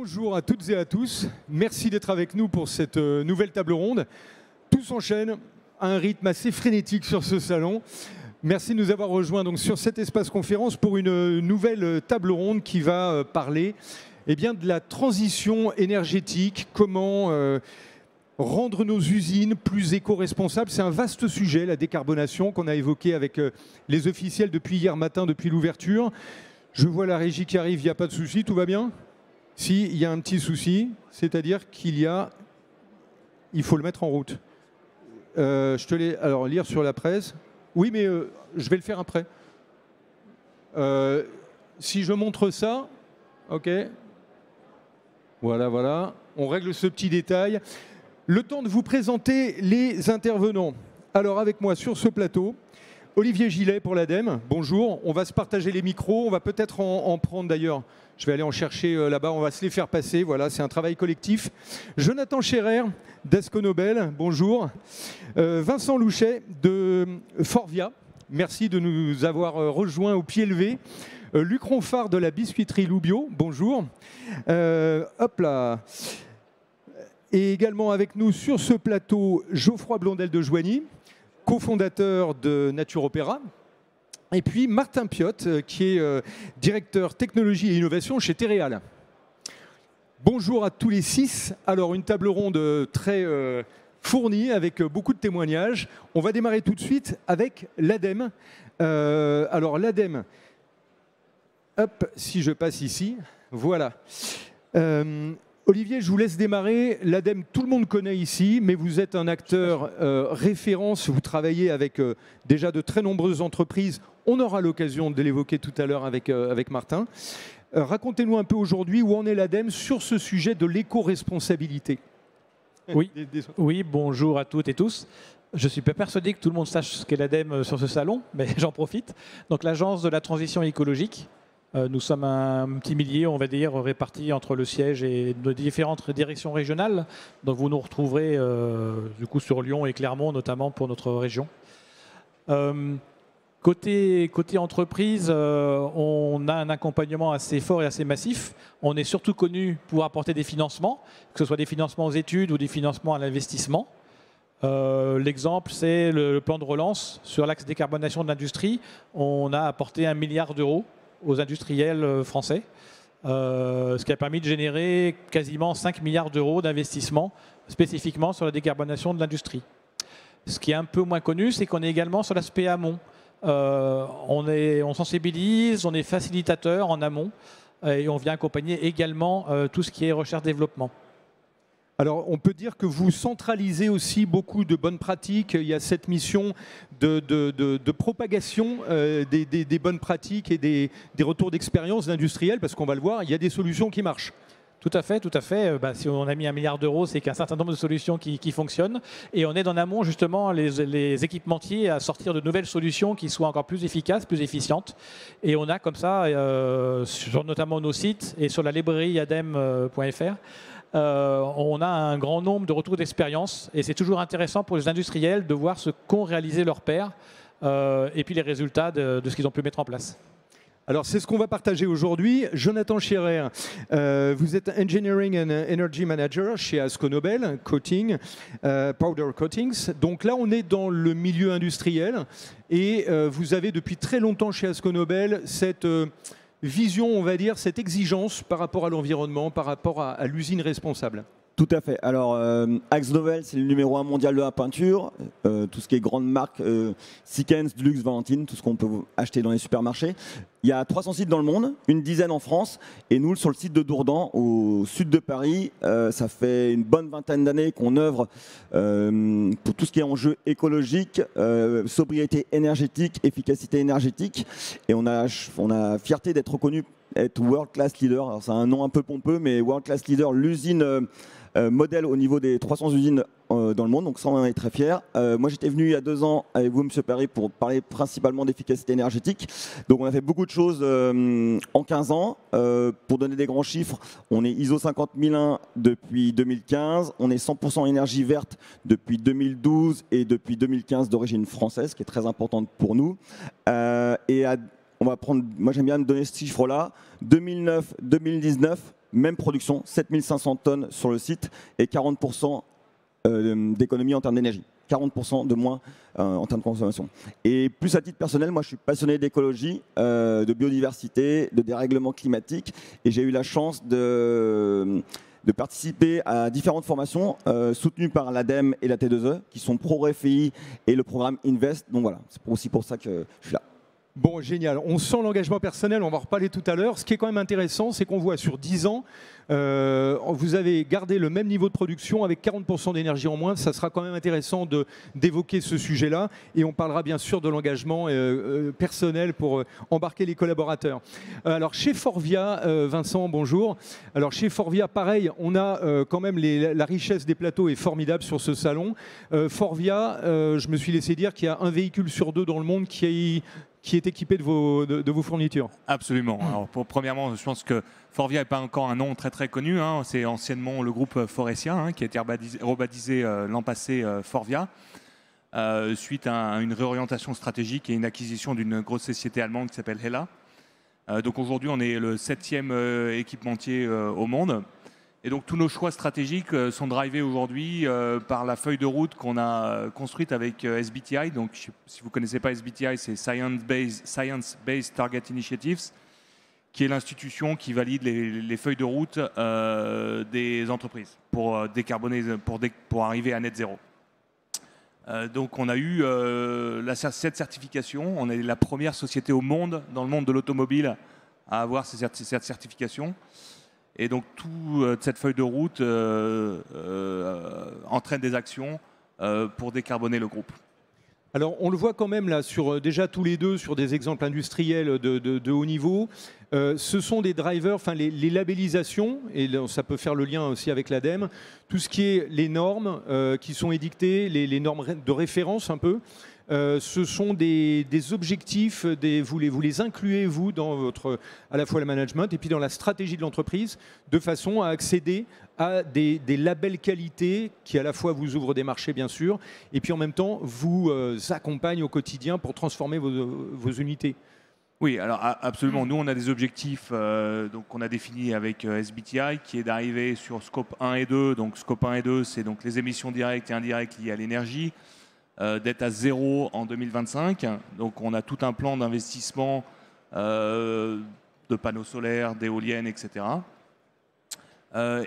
Bonjour à toutes et à tous. Merci d'être avec nous pour cette nouvelle table ronde. Tout s'enchaîne à un rythme assez frénétique sur ce salon. Merci de nous avoir rejoints donc, sur cet espace conférence pour une nouvelle table ronde qui va parler de la transition énergétique, comment rendre nos usines plus éco-responsables. C'est un vaste sujet, la décarbonation, qu'on a évoqué avec les officiels depuis hier matin, depuis l'ouverture. Je vois la régie qui arrive, il n'y a pas de souci, tout va bien ? Si, il y a un petit souci, c'est-à-dire il faut le mettre en route. Je te l'ai lire sur la presse. Oui, mais je vais le faire après. Si je montre ça, ok. Voilà. On règle ce petit détail. Le temps de vous présenter les intervenants. Alors avec moi sur ce plateau, Olivier Gillet pour l'ADEME. Bonjour. On va se partager les micros. On va peut-être en prendre d'ailleurs. Je vais aller en chercher là-bas. On va se les faire passer. Voilà, c'est un travail collectif. Jonathan Scherer d'Asconobel. Bonjour. Vincent Louchet de Forvia. Merci de nous avoir rejoints au pied levé. Luc Ronfard de la biscuiterie Loubio. Bonjour. Hop là. Et également avec nous sur ce plateau, Geoffroy Blondel de Joigny, cofondateur de Nature Opéra. Et puis Martin Piotte, qui est directeur technologie et innovation chez Terreal. Bonjour à tous les 6. Alors, une table ronde très fournie avec beaucoup de témoignages. On va démarrer tout de suite avec l'ADEME. Alors, l'ADEME, hop, si je passe ici, voilà. Olivier, je vous laisse démarrer. L'ADEME, tout le monde connaît ici, mais vous êtes un acteur référence. Vous travaillez avec déjà de très nombreuses entreprises. On aura l'occasion de l'évoquer tout à l'heure avec Martin. Racontez-nous un peu aujourd'hui où en est l'ADEME sur ce sujet de l'éco-responsabilité. Oui, bonjour à toutes et tous. Je ne suis pas persuadé que tout le monde sache ce qu'est l'ADEME sur ce salon, mais j'en profite. Donc l'Agence de la transition écologique. Nous sommes un petit millier, on va dire, répartis entre le siège et nos différentes directions régionales. Donc vous nous retrouverez du coup sur Lyon et Clermont, notamment pour notre région. Côté entreprise, on a un accompagnement assez fort et assez massif. On est surtout connu pour apporter des financements, que ce soit des financements aux études ou des financements à l'investissement. L'exemple, c'est le plan de relance sur l'axe décarbonation de l'industrie. On a apporté 1 milliard d'euros aux industriels français, ce qui a permis de générer quasiment 5 milliards d'euros d'investissement spécifiquement sur la décarbonation de l'industrie. Ce qui est un peu moins connu, c'est qu'on est également sur l'aspect amont. On sensibilise, on est facilitateur en amont et on vient accompagner également tout ce qui est recherche-développement. Alors, on peut dire que vous centralisez aussi beaucoup de bonnes pratiques. Il y a cette mission de propagation des bonnes pratiques et des retours d'expérience d'industriels, parce qu'on va le voir, il y a des solutions qui marchent. Tout à fait. Si on a mis 1 milliard d'euros, c'est qu'un certain nombre de solutions qui fonctionnent. Et on est en amont, justement, les équipementiers à sortir de nouvelles solutions qui soient encore plus efficaces, plus efficientes. Et on a comme ça, sur notamment nos sites et sur la librairie adem.fr, on a un grand nombre de retours d'expérience et c'est toujours intéressant pour les industriels de voir ce qu'ont réalisé leurs pairs et puis les résultats de ce qu'ils ont pu mettre en place. Alors c'est ce qu'on va partager aujourd'hui. Jonathan Scherer, vous êtes Engineering and Energy Manager chez Asconobel, Coating, Powder Coatings. Donc là on est dans le milieu industriel et vous avez depuis très longtemps chez Asconobel cette vision, on va dire, cette exigence par rapport à l'environnement, par rapport à l'usine responsable. Tout à fait. Alors, Asconobel, c'est le numéro 1 mondial de la peinture. Tout ce qui est grande marque, Sickens, Dulux, Valentine, tout ce qu'on peut acheter dans les supermarchés. Il y a 300 sites dans le monde, une dizaine en France. Et nous, sur le site de Dourdan, au sud de Paris, ça fait une bonne vingtaine d'années qu'on œuvre pour tout ce qui est enjeu écologique, sobriété énergétique, efficacité énergétique. Et on a fierté d'être reconnu, être World Class Leader. Alors, c'est un nom un peu pompeux, mais World Class Leader, l'usine modèle au niveau des 300 usines dans le monde, donc ça on en est très fiers. Moi j'étais venu il y a 2 ans avec vous, Monsieur Perry, pour parler principalement d'efficacité énergétique. Donc on a fait beaucoup de choses en 15 ans. Pour donner des grands chiffres, on est ISO 50001 depuis 2015, on est 100% énergie verte depuis 2012 et depuis 2015 d'origine française, ce qui est très importante pour nous. On va prendre, moi j'aime bien me donner ce chiffre-là, 2009-2019, même production, 7500 tonnes sur le site et 40% d'économie en termes d'énergie. 40% de moins en termes de consommation. Et plus à titre personnel, moi je suis passionné d'écologie, de biodiversité, de dérèglement climatique, et j'ai eu la chance de participer à différentes formations soutenues par l'ADEME et la T2E, qui sont pro-RFI et le programme Invest. Donc voilà, c'est aussi pour ça que je suis là. Bon, génial. On sent l'engagement personnel, on va en reparler tout à l'heure. Ce qui est quand même intéressant, c'est qu'on voit sur 10 ans, vous avez gardé le même niveau de production avec 40% d'énergie en moins. Ça sera quand même intéressant d'évoquer ce sujet-là. Et on parlera bien sûr de l'engagement personnel pour embarquer les collaborateurs. Alors, chez Forvia, Vincent, bonjour. Alors, chez Forvia, pareil, on a quand même la richesse des plateaux est formidable sur ce salon. Forvia, je me suis laissé dire qu'il y a un véhicule sur 2 dans le monde qui est équipé de vos fournitures. Absolument. Alors, premièrement, je pense que Forvia n'est pas encore un nom très très connu. Hein. C'est anciennement le groupe Faurecia, hein, qui a été rebaptisé l'an passé Forvia, suite à une réorientation stratégique et une acquisition d'une grosse société allemande qui s'appelle Hella. Donc aujourd'hui, on est le 7e équipementier au monde. Et donc tous nos choix stratégiques sont drivés aujourd'hui par la feuille de route qu'on a construite avec SBTi. Donc si vous ne connaissez pas SBTi, c'est Science Based Target Initiatives, qui est l'institution qui valide les feuilles de route des entreprises pour décarboner, pour arriver à net zéro. Donc on a eu cette certification. On est la première société au monde, dans le monde de l'automobile, à avoir cette certification. Et donc toute cette feuille de route entraîne des actions pour décarboner le groupe. Alors on le voit quand même là, déjà tous les deux, sur des exemples industriels de haut niveau. Ce sont des drivers, enfin les labellisations, et ça peut faire le lien aussi avec l'ADEME, tout ce qui est les normes qui sont édictées, les normes de référence un peu. Ce sont des objectifs, vous les incluez, vous, dans à la fois le management et puis dans la stratégie de l'entreprise, de façon à accéder à des labels qualité qui à la fois vous ouvrent des marchés, bien sûr, et puis en même temps vous accompagnent au quotidien pour transformer vos unités. Oui, alors absolument. Nous, on a des objectifs qu'on a définis avec SBTi, qui est d'arriver sur Scope 1 et 2. Donc Scope 1 et 2, c'est donc les émissions directes et indirectes liées à l'énergie. D'être à 0 en 2025. Donc on a tout un plan d'investissement de panneaux solaires, d'éoliennes, etc.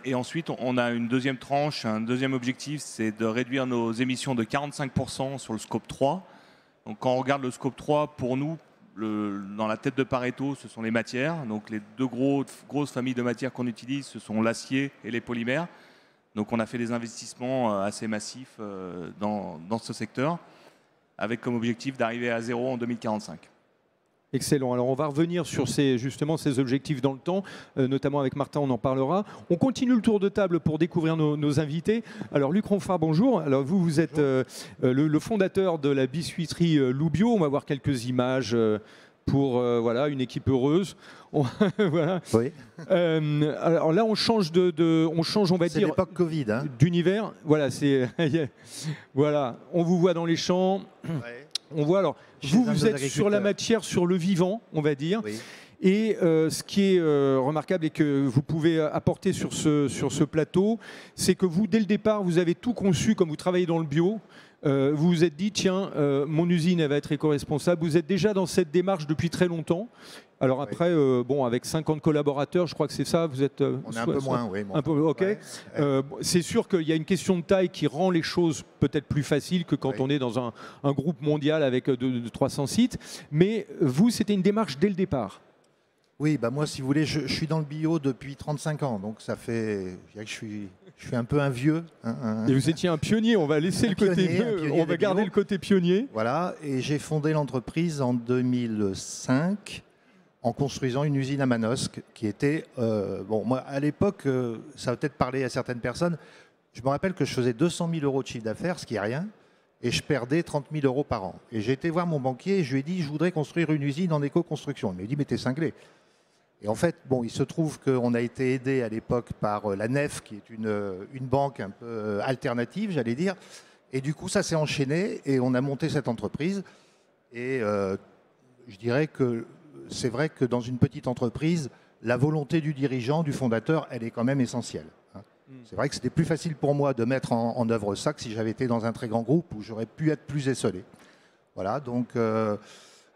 Et ensuite, on a une deuxième tranche, un deuxième objectif, c'est de réduire nos émissions de 45% sur le scope 3. Donc quand on regarde le scope 3, pour nous, dans la tête de Pareto, ce sont les matières. Donc les deux grosses familles de matières qu'on utilise, ce sont l'acier et les polymères. Donc on a fait des investissements assez massifs dans ce secteur, avec comme objectif d'arriver à 0 en 2045. Excellent. Alors on va revenir sur justement ces objectifs dans le temps, notamment avec Martin, on en parlera. On continue le tour de table pour découvrir nos invités. Alors Luc Ronfard, bonjour. Alors vous êtes le fondateur de la biscuiterie Loubio. On va voir quelques images pour voilà, une équipe heureuse. Voilà. Oui. Alors là, on change, on va c'est dire, l'époque Covid, hein. d'univers. Voilà, voilà, on vous voit dans les champs. Ouais. On voit alors, vous êtes sur la matière, sur le vivant, on va dire. Oui. Et ce qui est remarquable et que vous pouvez apporter sur ce plateau, c'est que vous, dès le départ, vous avez tout conçu, comme vous travaillez dans le bio. Vous vous êtes dit, tiens, mon usine, elle va être éco-responsable. Vous êtes déjà dans cette démarche depuis très longtemps. Alors après, bon, avec 50 collaborateurs, je crois que c'est ça, vous êtes... On est un peu moins, oui. Un peu, ok. Ouais. C'est sûr qu'il y a une question de taille qui rend les choses peut-être plus faciles que quand on est dans un groupe mondial avec de 300 sites. Mais vous, c'était une démarche dès le départ. Oui, bah moi, si vous voulez, je suis dans le bio depuis 35 ans, donc ça fait... Je suis un peu un vieux. Et vous étiez un pionnier, on va laisser le côté... On va garder le côté pionnier. Voilà, et j'ai fondé l'entreprise en 2005 en construisant une usine à Manosque qui était... bon, moi, à l'époque, ça va peut-être parler à certaines personnes, je me rappelle que je faisais 200 000 euros de chiffre d'affaires, ce qui n'est rien, et je perdais 30 000 euros par an. Et j'ai été voir mon banquier et je lui ai dit, je voudrais construire une usine en éco-construction. Il m'a dit, mais t'es cinglé. Et en fait, bon, il se trouve qu'on a été aidé à l'époque par la NEF, qui est une banque un peu alternative, j'allais dire. Et du coup, ça s'est enchaîné et on a monté cette entreprise. Et je dirais que c'est vrai que dans une petite entreprise, la volonté du dirigeant, du fondateur, elle est quand même essentielle. C'est vrai que c'était plus facile pour moi de mettre en œuvre ça que si j'avais été dans un très grand groupe où j'aurais pu être plus esselé. Voilà, donc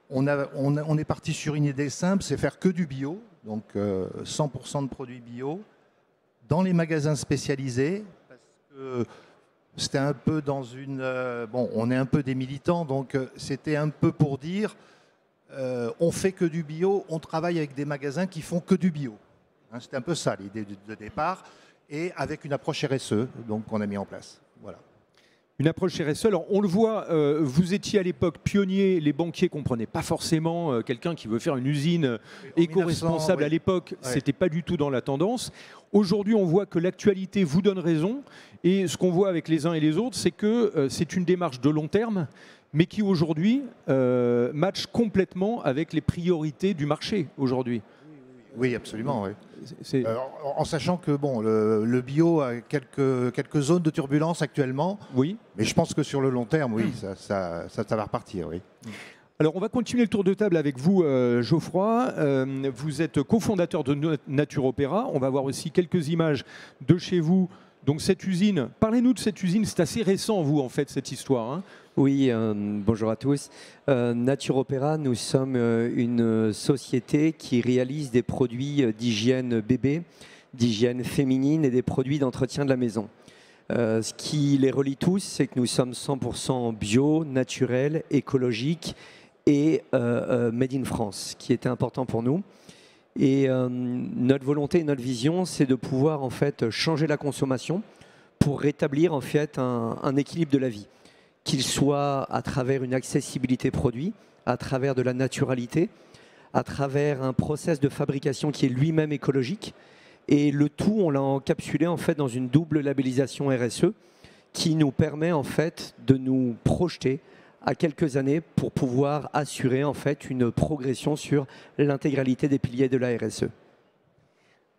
on est parti sur une idée simple, c'est faire que du bio, donc 100% de produits bio, dans les magasins spécialisés, parce que c'était un peu dans une... bon, on est un peu des militants, donc c'était un peu pour dire, on fait que du bio, on travaille avec des magasins qui font que du bio. Hein, c'était un peu ça l'idée de départ, et avec une approche RSE, donc qu'on a mis en place. Voilà. Une approche RSE. Alors, on le voit, vous étiez à l'époque pionnier, les banquiers ne comprenaient pas forcément quelqu'un qui veut faire une usine éco-responsable. Oui. À l'époque, ce n'était pas du tout dans la tendance. Aujourd'hui, on voit que l'actualité vous donne raison. Et ce qu'on voit avec les uns et les autres, c'est que c'est une démarche de long terme, mais qui aujourd'hui match complètement avec les priorités du marché aujourd'hui. Oui, absolument. Oui. En sachant que bon, le bio a quelques zones de turbulence actuellement, oui. Mais je pense que sur le long terme, oui, ça va repartir. Oui. Alors, on va continuer le tour de table avec vous, Geoffroy. Vous êtes cofondateur de Nature Opéra. On va voir aussi quelques images de chez vous. Donc, cette usine, parlez-nous de cette usine. C'est assez récent, vous, en fait, cette histoire. Hein. Oui, bonjour à tous. Nature Opéra, nous sommes une société qui réalise des produits d'hygiène bébé, d'hygiène féminine et des produits d'entretien de la maison. Ce qui les relie tous, c'est que nous sommes 100% bio, naturel, écologique et made in France, qui était important pour nous. Et notre volonté et notre vision, c'est de pouvoir en fait changer la consommation pour rétablir en fait un équilibre de la vie, qu'il soit à travers une accessibilité produit, à travers de la naturalité, à travers un process de fabrication qui est lui-même écologique. Et le tout, on l'a encapsulé en fait dans une double labellisation RSE qui nous permet en fait de nous projeter à quelques années pour pouvoir assurer en fait une progression sur l'intégralité des piliers de la RSE.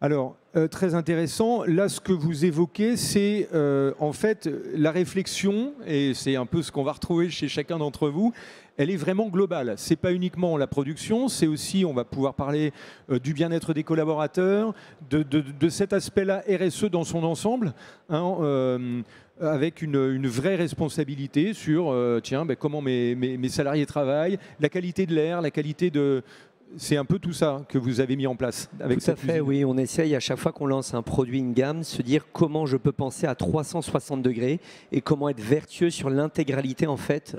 Alors, très intéressant. Là, ce que vous évoquez, c'est en fait la réflexion, et c'est un peu ce qu'on va retrouver chez chacun d'entre vous, elle est vraiment globale. Ce n'est pas uniquement la production, c'est aussi, on va pouvoir parler du bien-être des collaborateurs, de cet aspect-là RSE dans son ensemble, hein, avec une vraie responsabilité sur comment mes salariés travaillent, la qualité de l'air, la qualité de... C'est un peu tout ça que vous avez mis en place avec cette usine. Tout à fait, oui. On essaye à chaque fois qu'on lance un produit in gamme, se dire comment je peux penser à 360 degrés et comment être vertueux sur l'intégralité en fait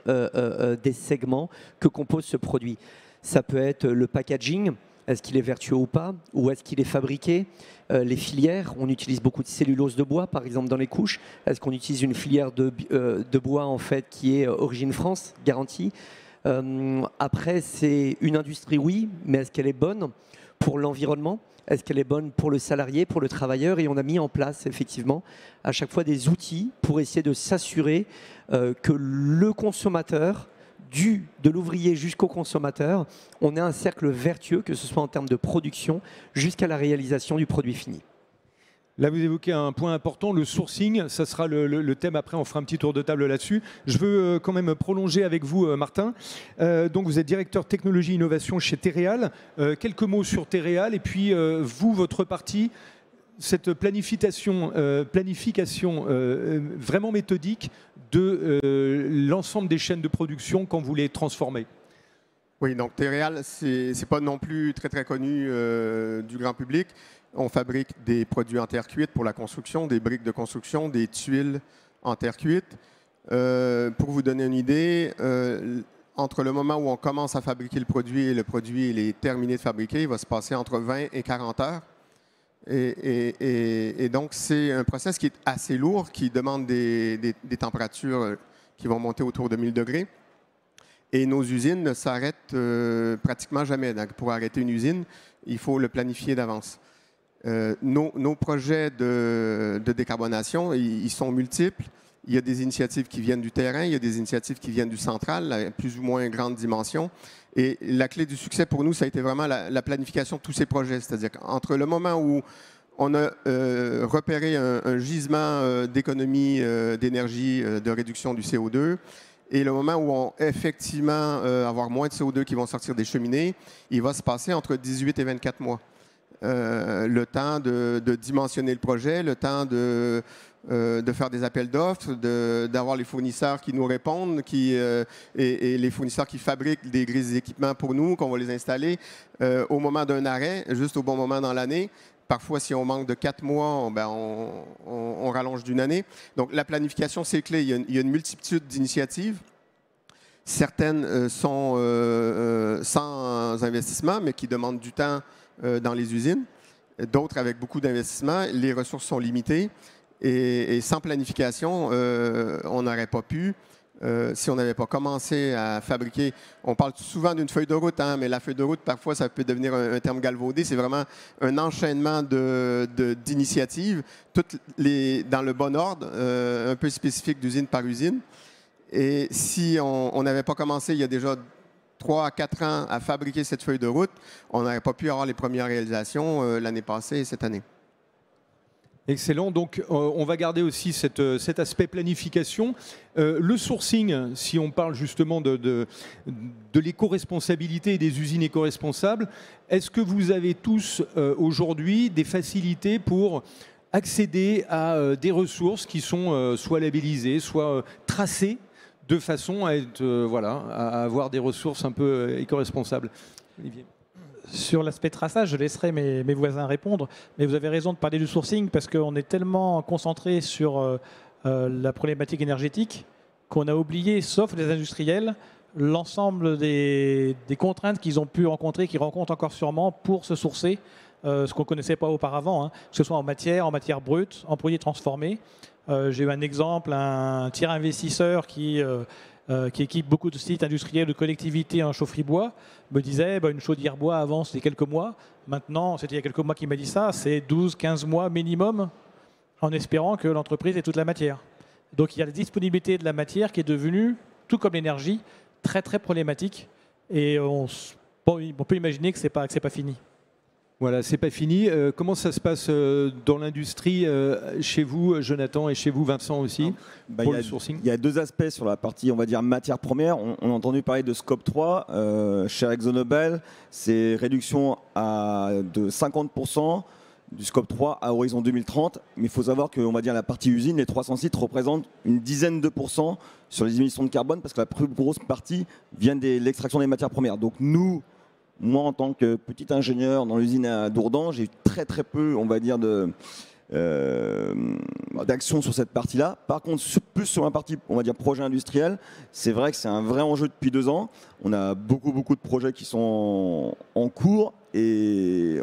des segments que compose ce produit. Ça peut être le packaging, est-ce qu'il est vertueux ou pas, ou est-ce qu'il est fabriqué. Les filières, on utilise beaucoup de cellulose de bois, par exemple dans les couches. Est-ce qu'on utilise une filière de bois en fait qui est origine France, garantie? Après, c'est une industrie, oui, mais est-ce qu'elle est bonne pour l'environnement? Est-ce qu'elle est bonne pour le salarié, pour le travailleur? Et on a mis en place, effectivement, à chaque fois des outils pour essayer de s'assurer que le consommateur, de l'ouvrier jusqu'au consommateur, on ait un cercle vertueux, que ce soit en termes de production jusqu'à la réalisation du produit fini. Là, vous évoquez un point important, le sourcing. Ça sera le thème après, on fera un petit tour de table là-dessus. Je veux quand même prolonger avec vous, Martin. Donc, vous êtes directeur technologie et innovation chez Terreal. Quelques mots sur Terreal et puis vous, votre partie, cette planification vraiment méthodique de l'ensemble des chaînes de production quand vous les transformez. Oui, donc Terreal, c'est pas non plus très connu du grand public. On fabrique des produits en terre cuite pour la construction, des briques de construction, des tuiles en terre cuite. Pour vous donner une idée, entre le moment où on commence à fabriquer le produit et le produit il est terminé de fabriquer, il va se passer entre 20 et 40 heures. Et donc, c'est un process qui est assez lourd, qui demande des températures qui vont monter autour de 1000 degrés. Et nos usines ne s'arrêtent pratiquement jamais. Donc, pour arrêter une usine, il faut le planifier d'avance. Nos projets de décarbonation, ils sont multiples. Il y a des initiatives qui viennent du terrain, il y a des initiatives qui viennent du central, à plus ou moins grande dimension. Et la clé du succès pour nous, ça a été vraiment la planification de tous ces projets. C'est-à-dire qu'entre le moment où on a repéré un gisement d'économie d'énergie, de réduction du CO2, et le moment où on effectivement avoir moins de CO2 qui vont sortir des cheminées, il va se passer entre 18 et 24 mois. le temps de dimensionner le projet, le temps de faire des appels d'offres, d'avoir les fournisseurs qui nous répondent et les fournisseurs qui fabriquent des grises d'équipement pour nous, qu'on va les installer au moment d'un arrêt, juste au bon moment dans l'année. Parfois, si on manque de 4 mois, on rallonge d'une année. Donc, la planification, c'est clé. Il y a une multitude d'initiatives. Certaines sont sans investissement, mais qui demandent du temps dans les usines. D'autres avec beaucoup d'investissement. Les ressources sont limitées. Et sans planification, on n'aurait pas pu. Si on n'avait pas commencé à fabriquer, on parle souvent d'une feuille de route, hein, mais la feuille de route, parfois, ça peut devenir un terme galvaudé. C'est vraiment un enchaînement d'initiatives, toutes dans le bon ordre, un peu spécifique d'usine par usine. Et si on n'avait pas commencé il y a déjà 3 à 4 ans à fabriquer cette feuille de route, on n'aurait pas pu avoir les premières réalisations l'année passée et cette année. Excellent. Donc, on va garder aussi cet aspect planification. Le sourcing, si on parle justement de l'éco-responsabilité et des usines éco-responsables, est-ce que vous avez tous aujourd'hui des facilités pour accéder à des ressources qui sont soit labellisées, soit tracées de façon à à avoir des ressources un peu éco-responsables? Olivier. Sur l'aspect traçage, je laisserai mes voisins répondre, mais vous avez raison de parler du sourcing parce qu'on est tellement concentré sur la problématique énergétique qu'on a oublié, sauf les industriels, l'ensemble des contraintes qu'ils ont pu rencontrer, qu'ils rencontrent encore sûrement pour se sourcer, ce qu'on ne connaissait pas auparavant, hein, que ce soit en matière brute, en produits transformés. J'ai eu un exemple, un tiers investisseur qui équipe beaucoup de sites industriels, de collectivités en chaufferie-bois, me disait une chaudière bois avant c'était quelques mois, maintenant c'était il y a quelques mois qu'il m'a dit ça, c'est 12-15 mois minimum en espérant que l'entreprise ait toute la matière. Donc il y a la disponibilité de la matière qui est devenue, tout comme l'énergie, très très problématique et on peut imaginer que c'est pas fini. Voilà, c'est pas fini. Comment ça se passe dans l'industrie chez vous, Jonathan, et chez vous, Vincent aussi, pour le sourcing? Il y a 2 aspects sur la partie, on va dire, matière première. On a entendu parler de Scope 3 chez AkzoNobel. C'est réduction de 50% du Scope 3 à horizon 2030. Mais il faut savoir que, on va dire, la partie usine, les 300 sites représentent une dizaine de pourcents sur les émissions de carbone parce que la plus grosse partie vient de l'extraction des matières premières. Donc nous, moi, en tant que petit ingénieur dans l'usine à Dourdan, j'ai eu très très peu, on va dire, d'action sur cette partie-là. Par contre, plus sur la partie, on va dire, projet industriel, c'est vrai que c'est un vrai enjeu depuis 2 ans. On a beaucoup de projets qui sont en cours et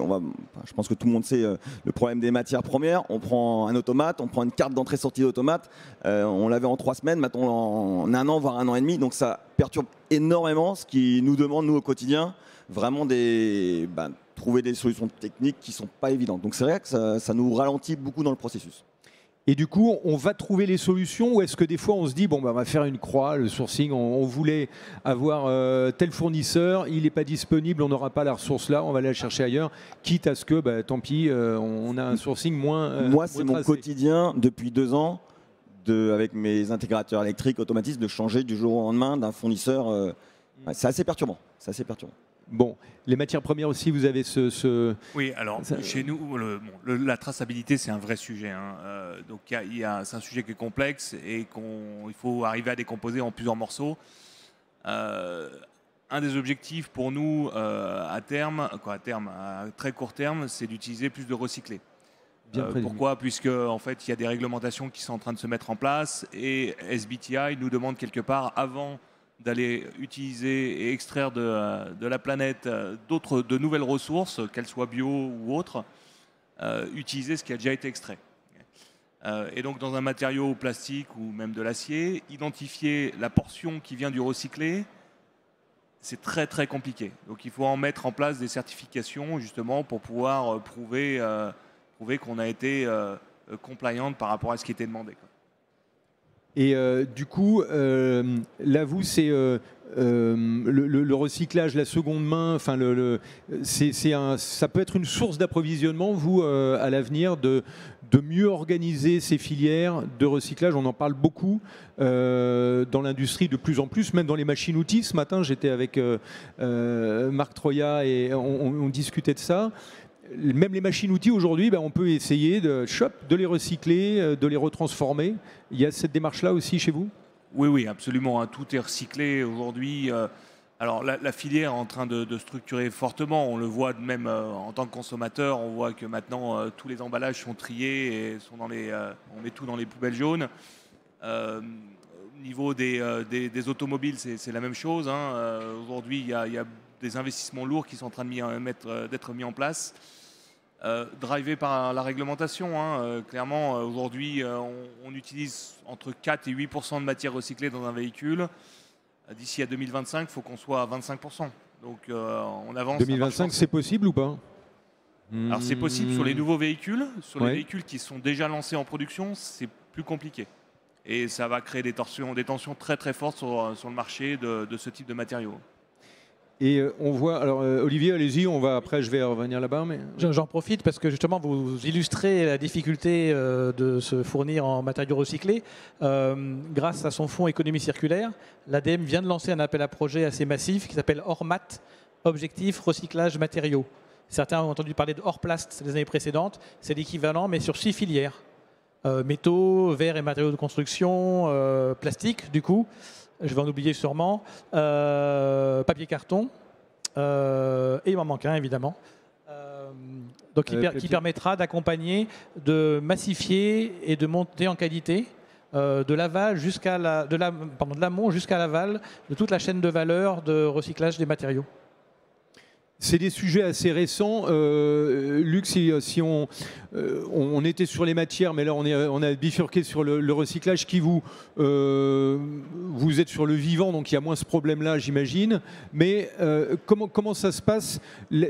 je pense que tout le monde sait le problème des matières premières. On prend un automate, on prend une carte d'entrée-sortie d'automate, on l'avait en 3 semaines, maintenant en 1 an, voire 1 an et demi. Donc ça perturbe énormément, ce qui nous demande, nous, au quotidien, vraiment trouver des solutions techniques qui ne sont pas évidentes. Donc c'est vrai que ça nous ralentit beaucoup dans le processus. Et du coup, on va trouver les solutions ou est-ce que des fois on se dit, on va faire une croix, le sourcing, on voulait avoir tel fournisseur, il n'est pas disponible, on n'aura pas la ressource là, on va aller la chercher ailleurs, quitte à ce que, tant pis, on a un sourcing moins Moi, c'est mon quotidien depuis 2 ans, avec mes intégrateurs électriques automatistes, de changer du jour au lendemain d'un fournisseur. C'est assez perturbant. Bon, les matières premières aussi, vous avez Oui, alors chez nous, la traçabilité, c'est un vrai sujet. Hein. Donc c'est un sujet qui est complexe et il faut arriver à décomposer en plusieurs morceaux. Un des objectifs pour nous à très court terme, c'est d'utiliser plus de recyclés. Pourquoi? Puisque en fait, il y a des réglementations qui sont en train de se mettre en place et SBTi nous demande quelque part, avant d'aller utiliser et extraire de la planète de nouvelles ressources, qu'elles soient bio ou autres, utiliser ce qui a déjà été extrait. Et donc dans un matériau plastique ou même de l'acier, identifier la portion qui vient du recyclé, c'est très très compliqué. Donc il faut en mettre en place des certifications justement pour pouvoir prouver qu'on a été compliant par rapport à ce qui était demandé. Et du coup, là, vous, c'est le recyclage, la seconde main, ça peut être une source d'approvisionnement, vous, à l'avenir, de mieux organiser ces filières de recyclage. On en parle beaucoup dans l'industrie de plus en plus, même dans les machines-outils. Ce matin, j'étais avec Marc Troya et on discutait de ça. même les machines-outils aujourd'hui, on peut essayer de les recycler, de les retransformer. Il y a cette démarche-là aussi chez vous? Oui, absolument, hein. Tout est recyclé aujourd'hui. Alors la filière est en train de structurer fortement. On le voit même en tant que consommateur. On voit que maintenant tous les emballages sont triés et sont on met tout dans les poubelles jaunes. Au niveau des automobiles, c'est la même chose, hein. Aujourd'hui, il y a des investissements lourds qui sont en train d'être mis en place. Drivé par la réglementation, hein. Clairement, aujourd'hui, on utilise entre 4 et 8% de matière recyclée dans un véhicule. D'ici à 2025, il faut qu'on soit à 25%. Donc on avance. 2025, c'est possible ou pas? Alors c'est possible sur les nouveaux véhicules. Sur les véhicules qui sont déjà lancés en production, c'est plus compliqué. Et ça va créer des tensions très très fortes sur le marché de ce type de matériaux. Et on voit, alors Olivier, allez-y, après je vais revenir là-bas. Mais... J'en profite parce que justement vous illustrez la difficulté de se fournir en matériaux recyclés. Grâce à son fonds économie circulaire, l'ADEME vient de lancer un appel à projet assez massif qui s'appelle Ormat, Objectif Recyclage Matériaux. Certains ont entendu parler de Orplast les années précédentes, c'est l'équivalent mais sur 6 filières. Métaux, verre et matériaux de construction, plastique du coup. Je vais en oublier sûrement, papier carton, et il m'en manque un évidemment, donc qui permettra d'accompagner, de massifier et de monter en qualité de l'amont jusqu'à l'aval de toute la chaîne de valeur de recyclage des matériaux. C'est des sujets assez récents. Luc, si on était sur les matières, mais là on a bifurqué sur le recyclage, vous êtes sur le vivant, donc il y a moins ce problème-là, j'imagine. Mais comment ça se passe,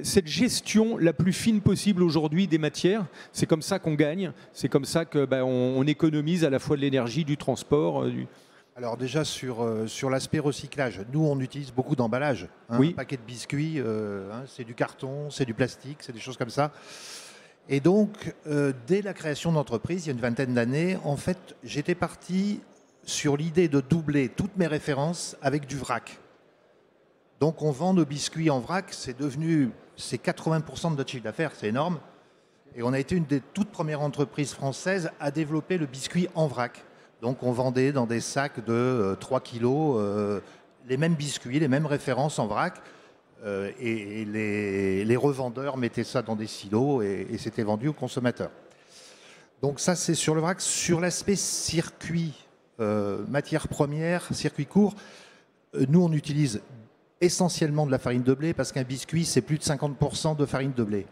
cette gestion la plus fine possible aujourd'hui des matières? C'est comme ça qu'on gagne, c'est comme ça qu'on économise à la fois de l'énergie, du transport. Alors déjà sur l'aspect recyclage, nous on utilise beaucoup d'emballages. Oui. Un paquet de biscuits, c'est du carton, c'est du plastique, c'est des choses comme ça. Et donc dès la création d'entreprise, il y a une vingtaine d'années, en fait j'étais parti sur l'idée de doubler toutes mes références avec du vrac. Donc on vend nos biscuits en vrac, c'est 80% de notre chiffre d'affaires, c'est énorme. Et on a été une des toutes premières entreprises françaises à développer le biscuit en vrac. Donc on vendait dans des sacs de 3 kilos les mêmes biscuits, les mêmes références en vrac. Et les revendeurs mettaient ça dans des silos et c'était vendu aux consommateurs. Donc ça c'est sur le vrac. Sur l'aspect circuit, matière première, circuit court, nous on utilise essentiellement de la farine de blé parce qu'un biscuit c'est plus de 50% de farine de blé.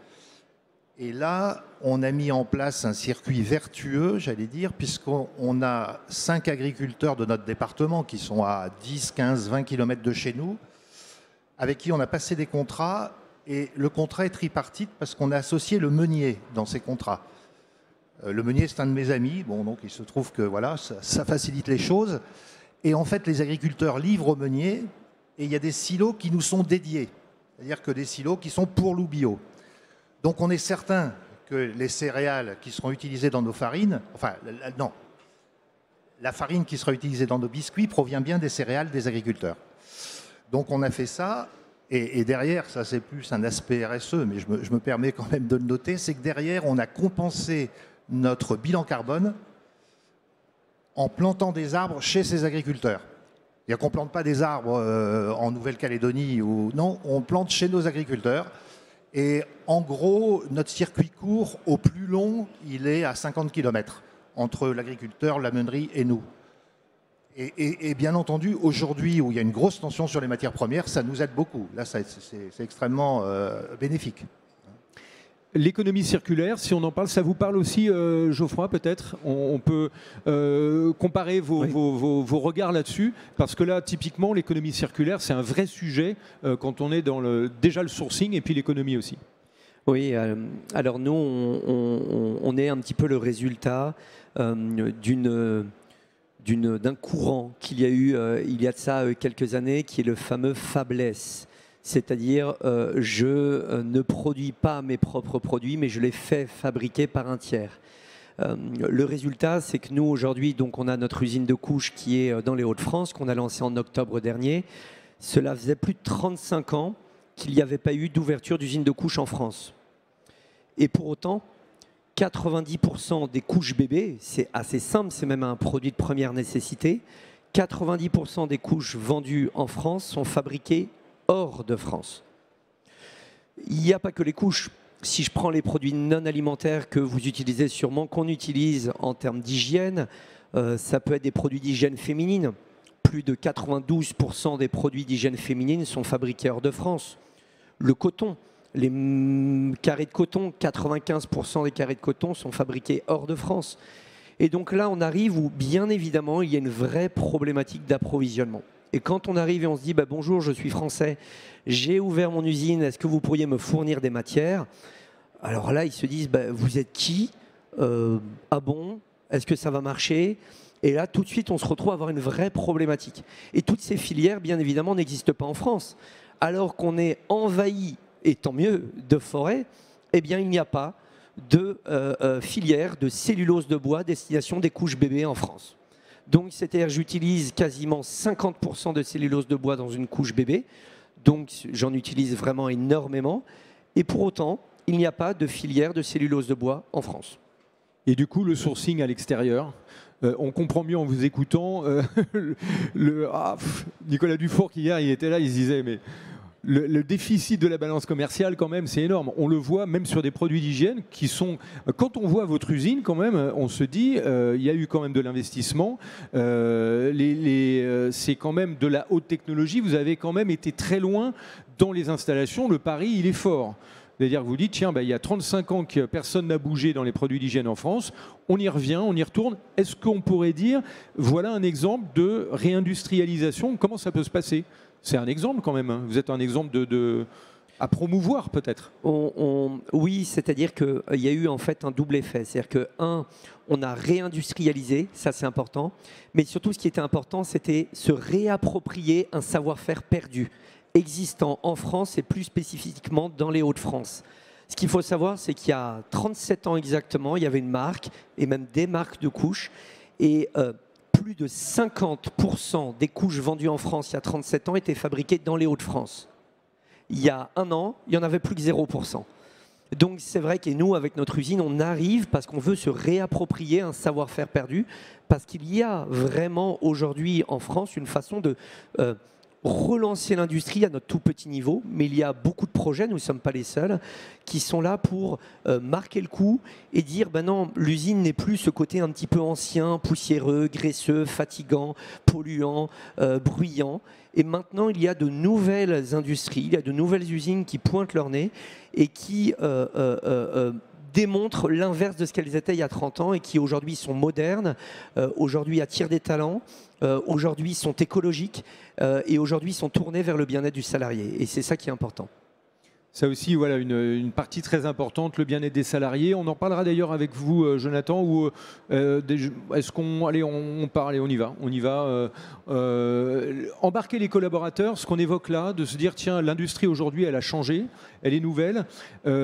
Et là, on a mis en place un circuit vertueux, j'allais dire, puisqu'on a 5 agriculteurs de notre département qui sont à 10, 15, 20 km de chez nous, avec qui on a passé des contrats. Et le contrat est tripartite parce qu'on a associé le meunier dans ces contrats. Le meunier, c'est un de mes amis. Bon, donc il se trouve que voilà, ça facilite les choses. Et en fait, les agriculteurs livrent au meunier et il y a des silos qui nous sont dédiés. C'est-à-dire que des silos qui sont pour loup bio. Donc on est certain que les céréales qui seront utilisées dans nos farines, la farine qui sera utilisée dans nos biscuits provient bien des céréales des agriculteurs. Donc on a fait ça, et derrière, ça c'est plus un aspect RSE, mais je me permets quand même de le noter, c'est que derrière on a compensé notre bilan carbone en plantant des arbres chez ces agriculteurs. C'est-à-dire qu'on ne plante pas des arbres en Nouvelle-Calédonie, non, on plante chez nos agriculteurs. Et en gros, notre circuit court, au plus long, il est à 50 km entre l'agriculteur, la meunerie et nous. Et bien entendu, aujourd'hui, où il y a une grosse tension sur les matières premières, ça nous aide beaucoup. Là, c'est extrêmement bénéfique. L'économie circulaire, si on en parle, ça vous parle aussi, Geoffroy, peut-être? On peut comparer vos regards là-dessus, parce que là, typiquement, l'économie circulaire, c'est un vrai sujet quand on est dans déjà le sourcing et puis l'économie aussi. Oui, alors nous, on est un petit peu le résultat d'un courant qu'il y a eu il y a de ça quelques années, qui est le fameux fabless. C'est-à-dire, je ne produis pas mes propres produits, mais je les fais fabriquer par un tiers. Le résultat, c'est que nous, aujourd'hui, donc, on a notre usine de couches qui est dans les Hauts-de-France, qu'on a lancée en octobre dernier. Cela faisait plus de 35 ans qu'il n'y avait pas eu d'ouverture d'usine de couches en France. Et pour autant, 90% des couches bébés, c'est assez simple, c'est même un produit de première nécessité, 90% des couches vendues en France sont fabriquées hors de France. Il n'y a pas que les couches. Si je prends les produits non alimentaires que vous utilisez sûrement, qu'on utilise en termes d'hygiène, ça peut être des produits d'hygiène féminine. Plus de 92% des produits d'hygiène féminine sont fabriqués hors de France. Le coton, les carrés de coton, 95% des carrés de coton sont fabriqués hors de France. Et donc là, on arrive où, bien évidemment, il y a une vraie problématique d'approvisionnement. Et quand on arrive et on se dit, bonjour, je suis français, j'ai ouvert mon usine, est-ce que vous pourriez me fournir des matières? Alors là, ils se disent, vous êtes qui? Ah bon? Est-ce que ça va marcher? Et là, tout de suite, on se retrouve à avoir une vraie problématique. Et toutes ces filières, bien évidemment, n'existent pas en France. Alors qu'on est envahi, et tant mieux, de forêts, eh bien, il n'y a pas de filière de cellulose de bois destination des couches bébés en France. Donc, c'est-à-dire j'utilise quasiment 50% de cellulose de bois dans une couche bébé. Donc, j'en utilise vraiment énormément. Et pour autant, il n'y a pas de filière de cellulose de bois en France. Et du coup, le sourcing à l'extérieur, on comprend mieux en vous écoutant. Nicolas Dufour, qui hier, il était là, il se disait, mais le déficit de la balance commerciale, quand même, c'est énorme. On le voit même sur des produits d'hygiène qui sont... Quand on voit votre usine, quand même, on se dit, il y a eu quand même de l'investissement. C'est quand même de la haute technologie. Vous avez quand même été très loin dans les installations. Le pari, il est fort. C'est-à-dire que vous dites, tiens, il y a 35 ans que personne n'a bougé dans les produits d'hygiène en France, on y revient, on y retourne. Est-ce qu'on pourrait dire, voilà un exemple de réindustrialisation? Comment ça peut se passer? C'est un exemple quand même, hein. Vous êtes un exemple à promouvoir peut-être. Oui, c'est-à-dire qu'il y a eu en fait un double effet. C'est-à-dire que, on a réindustrialisé, ça c'est important, mais surtout ce qui était important, c'était se réapproprier un savoir-faire perdu, existant en France et plus spécifiquement dans les Hauts-de-France. Ce qu'il faut savoir, c'est qu'il y a 37 ans exactement, il y avait une marque, et même des marques de couches, et plus de 50% des couches vendues en France il y a 37 ans étaient fabriquées dans les Hauts-de-France. Il y a un an, il n'y en avait plus que 0%. Donc c'est vrai que nous, avec notre usine, on arrive parce qu'on veut se réapproprier un savoir-faire perdu, parce qu'il y a vraiment aujourd'hui en France une façon de relancer l'industrie à notre tout petit niveau, mais il y a beaucoup de projets, nous ne sommes pas les seuls, qui sont là pour marquer le coup et dire non, l'usine n'est plus ce côté un petit peu ancien, poussiéreux, graisseux, fatigant, polluant, bruyant. Et maintenant, il y a de nouvelles industries, il y a de nouvelles usines qui pointent leur nez et qui démontrent l'inverse de ce qu'elles étaient il y a 30 ans et qui aujourd'hui sont modernes, aujourd'hui attirent des talents, aujourd'hui sont écologiques et aujourd'hui sont tournés vers le bien-être du salarié. Et c'est ça qui est important. Ça aussi, voilà, une partie très importante, le bien-être des salariés. On en parlera d'ailleurs avec vous, Jonathan. Ou est-ce qu'on, allez, on parle et on y va. On y va. Embarquer les collaborateurs, ce qu'on évoque là, de se dire tiens, l'industrie aujourd'hui, elle a changé, elle est nouvelle.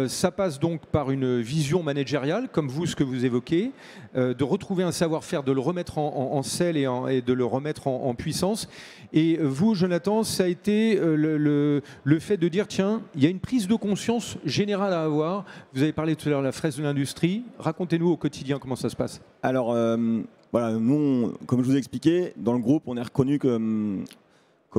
Ça passe donc par une vision managériale, comme vous, ce que vous évoquez, de retrouver un savoir-faire, de le remettre en selle et de le remettre en puissance. Et vous, Jonathan, ça a été le fait de dire tiens, il y a une prise de conscience générale à avoir. Vous avez parlé tout à l'heure de la fresque de l'industrie. Racontez-nous au quotidien comment ça se passe. Alors, voilà, nous, comme je vous ai expliqué, dans le groupe, on est reconnu comme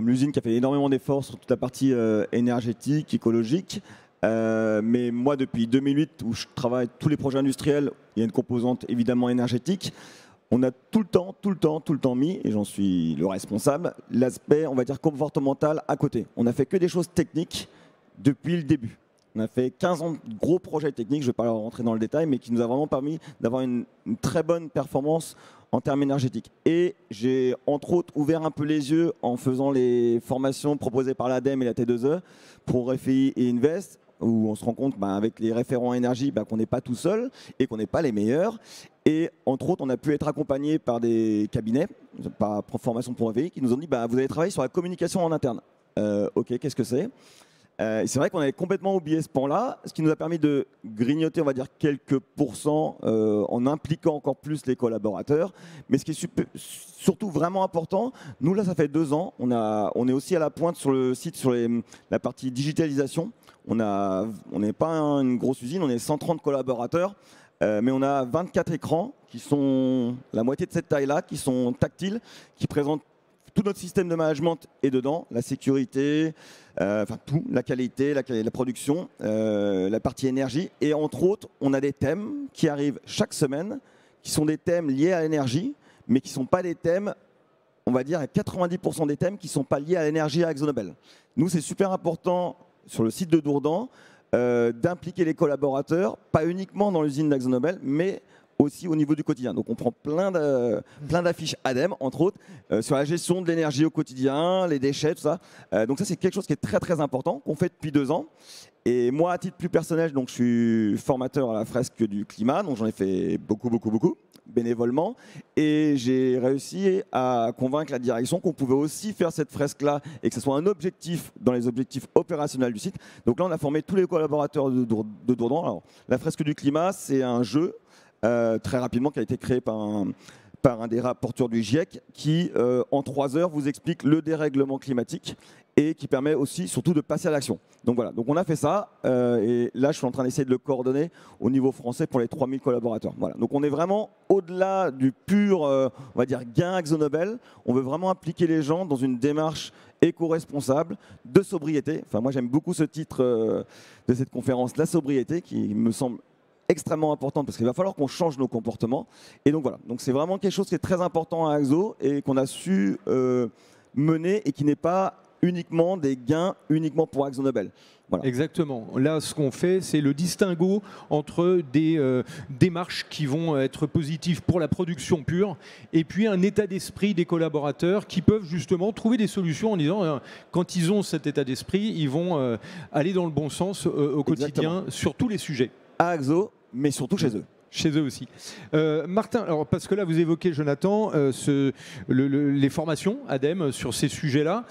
l'usine qui a fait énormément d'efforts sur toute la partie énergétique, écologique. Mais moi, depuis 2008, où je travaille tous les projets industriels, il y a une composante évidemment énergétique. On a tout le temps mis, et j'en suis le responsable, l'aspect, on va dire, comportemental à côté. On n'a fait que des choses techniques depuis le début. On a fait 15 ans de gros projets techniques, je ne vais pas rentrer dans le détail, mais qui nous a vraiment permis d'avoir une très bonne performance en termes énergétiques. Et j'ai entre autres ouvert un peu les yeux en faisant les formations proposées par l'ADEME et la T2E pour RFI et Invest, où on se rend compte avec les référents énergie qu'on n'est pas tout seul et qu'on n'est pas les meilleurs. Et entre autres, on a pu être accompagné par des cabinets, par formation pour RFI, qui nous ont dit vous allez travailler sur la communication en interne. Ok, qu'est-ce que c'est ? C'est vrai qu'on avait complètement oublié ce pan-là, ce qui nous a permis de grignoter, on va dire, quelques pourcents en impliquant encore plus les collaborateurs. Mais ce qui est surtout vraiment important, nous là, ça fait 2 ans, on est aussi à la pointe sur le site, sur la partie digitalisation. On n'est pas une grosse usine, on est 130 collaborateurs, mais on a 24 écrans qui sont la moitié de cette taille-là, qui sont tactiles, qui présentent tout notre système de management est dedans, la sécurité, enfin tout, la qualité, la production, la partie énergie. Et entre autres, on a des thèmes qui arrivent chaque semaine, qui sont des thèmes liés à l'énergie, mais qui ne sont pas des thèmes, on va dire à 90% des thèmes qui ne sont pas liés à l'énergie à AkzoNobel. Nous, c'est super important sur le site de Dourdan d'impliquer les collaborateurs, pas uniquement dans l'usine d'AkzoNobel, mais aussi au niveau du quotidien. Donc on prend plein d'affiches ADEME, entre autres, sur la gestion de l'énergie au quotidien, les déchets, tout ça. Donc ça, c'est quelque chose qui est très très important, qu'on fait depuis 2 ans. Et moi, à titre plus personnel, donc, je suis formateur à la fresque du climat, donc j'en ai fait beaucoup, bénévolement. Et j'ai réussi à convaincre la direction qu'on pouvait aussi faire cette fresque-là et que ce soit un objectif dans les objectifs opérationnels du site. Donc là, on a formé tous les collaborateurs de Dourdan. Alors, la fresque du climat, c'est un jeu très rapidement qui a été créé par un des rapporteurs du GIEC qui, en 3 heures, vous explique le dérèglement climatique et qui permet aussi surtout de passer à l'action. Donc voilà, donc on a fait ça et là je suis en train d'essayer de le coordonner au niveau français pour les 3000 collaborateurs. Voilà, donc on est vraiment au-delà du pur, on va dire, gain AkzoNobel. On veut vraiment impliquer les gens dans une démarche éco-responsable de sobriété. Enfin moi j'aime beaucoup ce titre de cette conférence, la sobriété, qui me semble extrêmement importante parce qu'il va falloir qu'on change nos comportements. Et donc voilà, donc c'est vraiment quelque chose qui est très important à Akzo et qu'on a su mener et qui n'est pas uniquement des gains uniquement pour AkzoNobel. Voilà. Exactement. Là, ce qu'on fait, c'est le distinguo entre des démarches qui vont être positives pour la production pure et puis un état d'esprit des collaborateurs qui peuvent justement trouver des solutions en disant quand ils ont cet état d'esprit, ils vont aller dans le bon sens au quotidien sur tous les sujets. À Akzo, mais surtout chez eux. Chez eux aussi. Martin, alors parce que là vous évoquez, Jonathan, les formations ADEME sur ces sujets-là.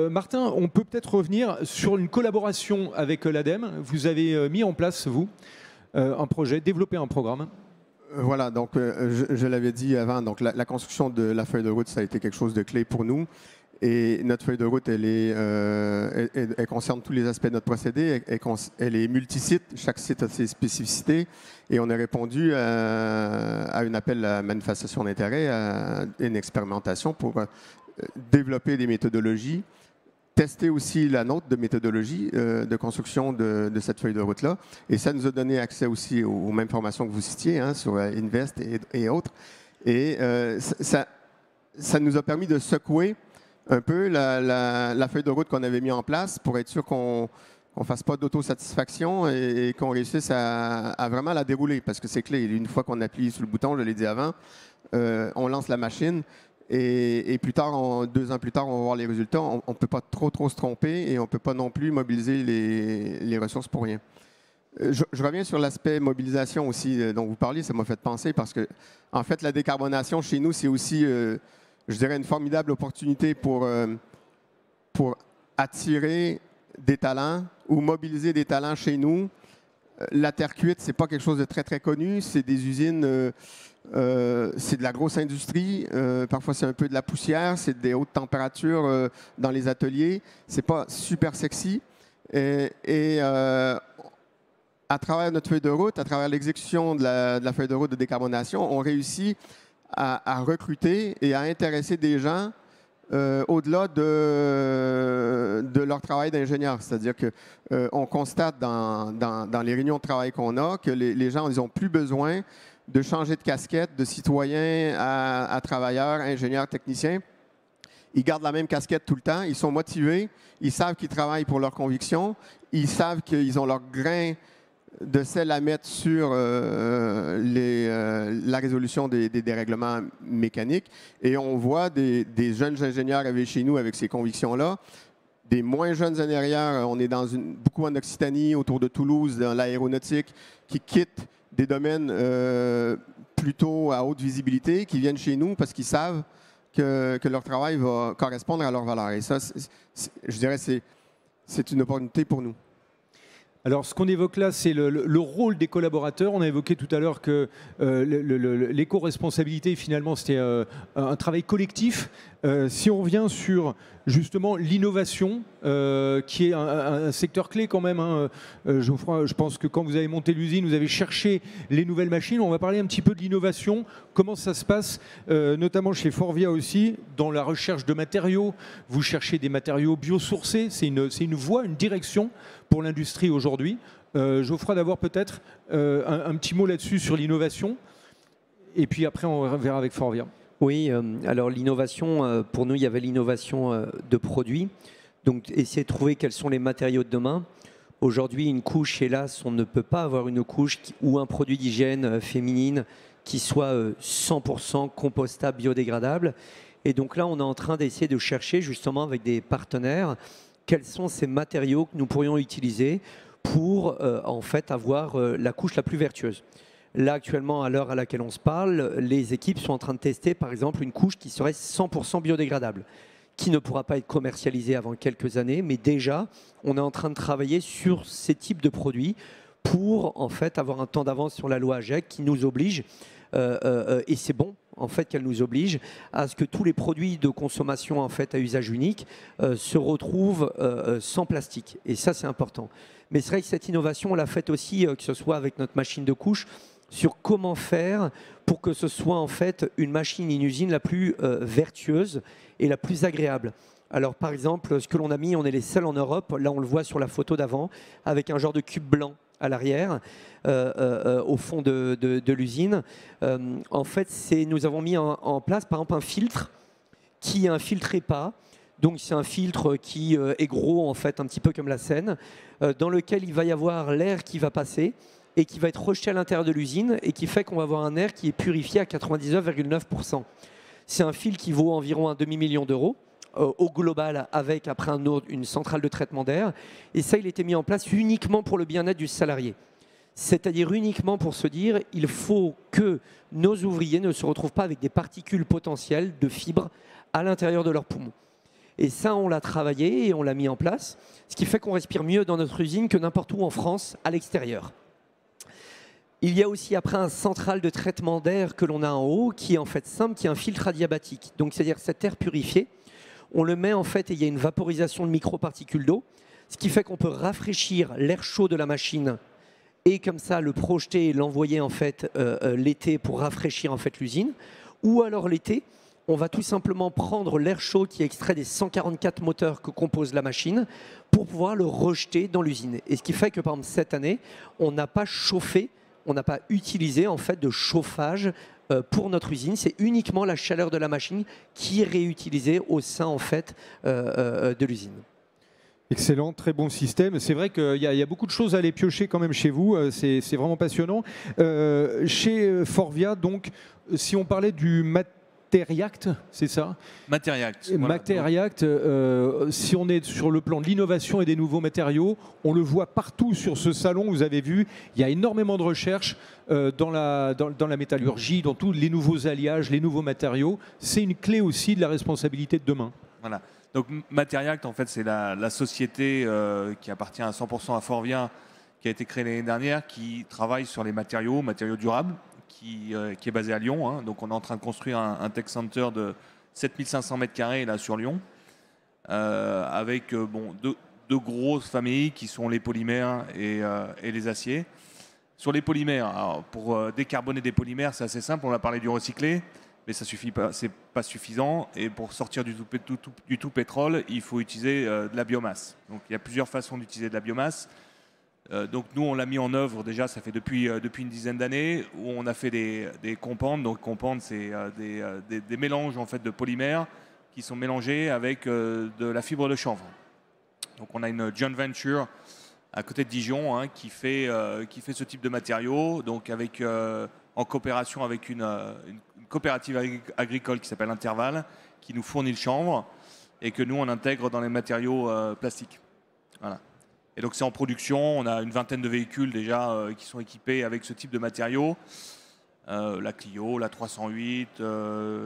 Martin, on peut peut-être revenir sur une collaboration avec l'ADEME. Vous avez mis en place, vous, un projet, développé un programme. Voilà, donc je l'avais dit avant, donc la construction de la feuille de route, ça a été quelque chose de clé pour nous. Et notre feuille de route, elle concerne tous les aspects de notre procédé. Elle est multisite. Chaque site a ses spécificités. Et on a répondu à un appel à manifestation d'intérêt, à une expérimentation pour développer des méthodologies, tester aussi la nôtre de méthodologie de construction de cette feuille de route-là. Et ça nous a donné accès aussi aux mêmes formations que vous citiez, hein, sur Invest et autres. Et ça nous a permis de secouer un peu la feuille de route qu'on avait mis en place pour être sûr qu'on ne fasse pas d'autosatisfaction et qu'on réussisse à vraiment la dérouler, parce que c'est clé. Une fois qu'on appuie sur le bouton, je l'ai dit avant, on lance la machine et plus tard, 2 ans plus tard, on va voir les résultats. On ne peut pas trop se tromper et on ne peut pas non plus mobiliser les ressources pour rien. Je reviens sur l'aspect mobilisation aussi dont vous parliez, ça m'a fait penser parce que, en fait, la décarbonation chez nous, c'est aussi... je dirais une formidable opportunité pour attirer des talents ou mobiliser des talents chez nous. La terre cuite, ce n'est pas quelque chose de très, très connu. C'est des usines, c'est de la grosse industrie. Parfois, c'est un peu de la poussière. C'est des hautes températures dans les ateliers. Ce n'est pas super sexy. À travers notre feuille de route, à travers l'exécution de la feuille de route de décarbonation, on réussit à recruter et à intéresser des gens au-delà de leur travail d'ingénieur. C'est-à-dire qu'on constate dans les réunions de travail qu'on a que les gens n'ont plus besoin de changer de casquette de citoyen à travailleur, ingénieur, technicien. Ils gardent la même casquette tout le temps, ils sont motivés, ils savent qu'ils travaillent pour leurs convictions, ils savent qu'ils ont leur grain de sel à mettre sur la résolution des dérèglements mécaniques. Et on voit des jeunes ingénieurs arriver chez nous avec ces convictions-là. Des moins jeunes ingénieurs, on est beaucoup en Occitanie, autour de Toulouse, dans l'aéronautique, qui quittent des domaines plutôt à haute visibilité, qui viennent chez nous parce qu'ils savent que leur travail va correspondre à leurs valeurs. Et ça, je dirais, c'est une opportunité pour nous. Alors, ce qu'on évoque là, c'est le rôle des collaborateurs. On a évoqué tout à l'heure que l'éco-responsabilité, finalement, c'était un travail collectif. Si on revient sur, justement, l'innovation, qui est un secteur clé quand même, hein, je pense que quand vous avez monté l'usine, vous avez cherché les nouvelles machines. On va parler un petit peu de l'innovation. Comment ça se passe, notamment chez Forvia aussi, dans la recherche de matériaux. Vous cherchez des matériaux biosourcés. C'est une voie, une direction pour l'industrie aujourd'hui. Geoffroy, d'abord peut-être un petit mot là-dessus sur l'innovation. Et puis après, on verra avec Forvia. Oui, alors l'innovation, pour nous, il y avait l'innovation de produits. Donc, essayer de trouver quels sont les matériaux de demain. Aujourd'hui, une couche, hélas, on ne peut pas avoir une couche ou un produit d'hygiène féminine qui soit 100% compostable, biodégradable. Et donc là, on est en train d'essayer de chercher justement avec des partenaires quels sont ces matériaux que nous pourrions utiliser pour en fait avoir la couche la plus vertueuse. Là, actuellement, à l'heure à laquelle on se parle, les équipes sont en train de tester, par exemple, une couche qui serait 100% biodégradable, qui ne pourra pas être commercialisée avant quelques années, mais déjà, on est en train de travailler sur ces types de produits pour, en fait, avoir un temps d'avance sur la loi AGEC qui nous oblige, et c'est bon, en fait, qu'elle nous oblige à ce que tous les produits de consommation, en fait, à usage unique se retrouvent sans plastique. Et ça, c'est important. Mais c'est vrai que cette innovation, on l'a faite aussi, que ce soit avec notre machine de couche, sur comment faire pour que ce soit en fait une machine, une usine la plus vertueuse et la plus agréable. Alors par exemple, ce que l'on a mis, on est les seuls en Europe, là on le voit sur la photo d'avant, avec un genre de cube blanc à l'arrière, au fond de l'usine. En fait, nous avons mis en place par exemple un filtre qui est un filtre EPA. Donc c'est un filtre qui est gros en fait, un petit peu comme la Seine, dans lequel il va y avoir l'air qui va passer et qui va être rejeté à l'intérieur de l'usine et qui fait qu'on va avoir un air qui est purifié à 99,9%. C'est un fil qui vaut environ un demi-million d'euros au global, avec après une centrale de traitement d'air. Et ça, il était mis en place uniquement pour le bien-être du salarié. C'est-à-dire uniquement pour se dire, il faut que nos ouvriers ne se retrouvent pas avec des particules potentielles de fibres à l'intérieur de leurs poumons. Et ça, on l'a travaillé et on l'a mis en place, ce qui fait qu'on respire mieux dans notre usine que n'importe où en France, à l'extérieur. Il y a aussi après un central de traitement d'air que l'on a en haut, qui est en fait simple, qui est un filtre adiabatique. Donc c'est-à-dire cet air purifié, on le met en fait et il y a une vaporisation de microparticules d'eau, ce qui fait qu'on peut rafraîchir l'air chaud de la machine et comme ça le projeter et l'envoyer en fait l'été pour rafraîchir en fait l'usine. Ou alors l'été, on va tout simplement prendre l'air chaud qui est extrait des 144 moteurs que compose la machine pour pouvoir le rejeter dans l'usine. Et ce qui fait que par exemple cette année, on n'a pas chauffé, on n'a pas utilisé en fait de chauffage pour notre usine. C'est uniquement la chaleur de la machine qui est réutilisée au sein en fait de l'usine. Excellent, très bon système. C'est vrai qu'il y a beaucoup de choses à aller piocher quand même chez vous. C'est vraiment passionnant. Chez Forvia, donc, si on parlait du Materiact, c'est ça? Materiact. Voilà. Materiact, si on est sur le plan de l'innovation et des nouveaux matériaux, on le voit partout sur ce salon, vous avez vu, il y a énormément de recherches dans la métallurgie, dans tous les nouveaux alliages, les nouveaux matériaux. C'est une clé aussi de la responsabilité de demain. Voilà. Donc Materiact, en fait, c'est la société qui appartient à 100% à Forvia, qui a été créée l'année dernière, qui travaille sur les matériaux durables, qui est basé à Lyon. Hein. Donc on est en train de construire un tech center de 7500 m² là sur Lyon, avec deux grosses familles qui sont les polymères et les aciers. Sur les polymères, alors, pour décarboner des polymères, c'est assez simple, on a parlé du recyclé, mais ça suffit pas, c'est pas suffisant. Et pour sortir du tout pétrole, il faut utiliser de la biomasse. Donc il y a plusieurs façons d'utiliser de la biomasse. Donc nous, on l'a mis en œuvre déjà, ça fait depuis une dizaine d'années, où on a fait des compounds. Donc compounds, c'est des mélanges en fait de polymères qui sont mélangés avec de la fibre de chanvre. Donc on a une joint venture à côté de Dijon qui fait ce type de matériaux, donc en coopération avec une coopérative agricole qui s'appelle Interval, qui nous fournit le chanvre et que nous on intègre dans les matériaux plastiques. Voilà. Et donc c'est en production, on a une vingtaine de véhicules déjà qui sont équipés avec ce type de matériaux. La Clio, la 308,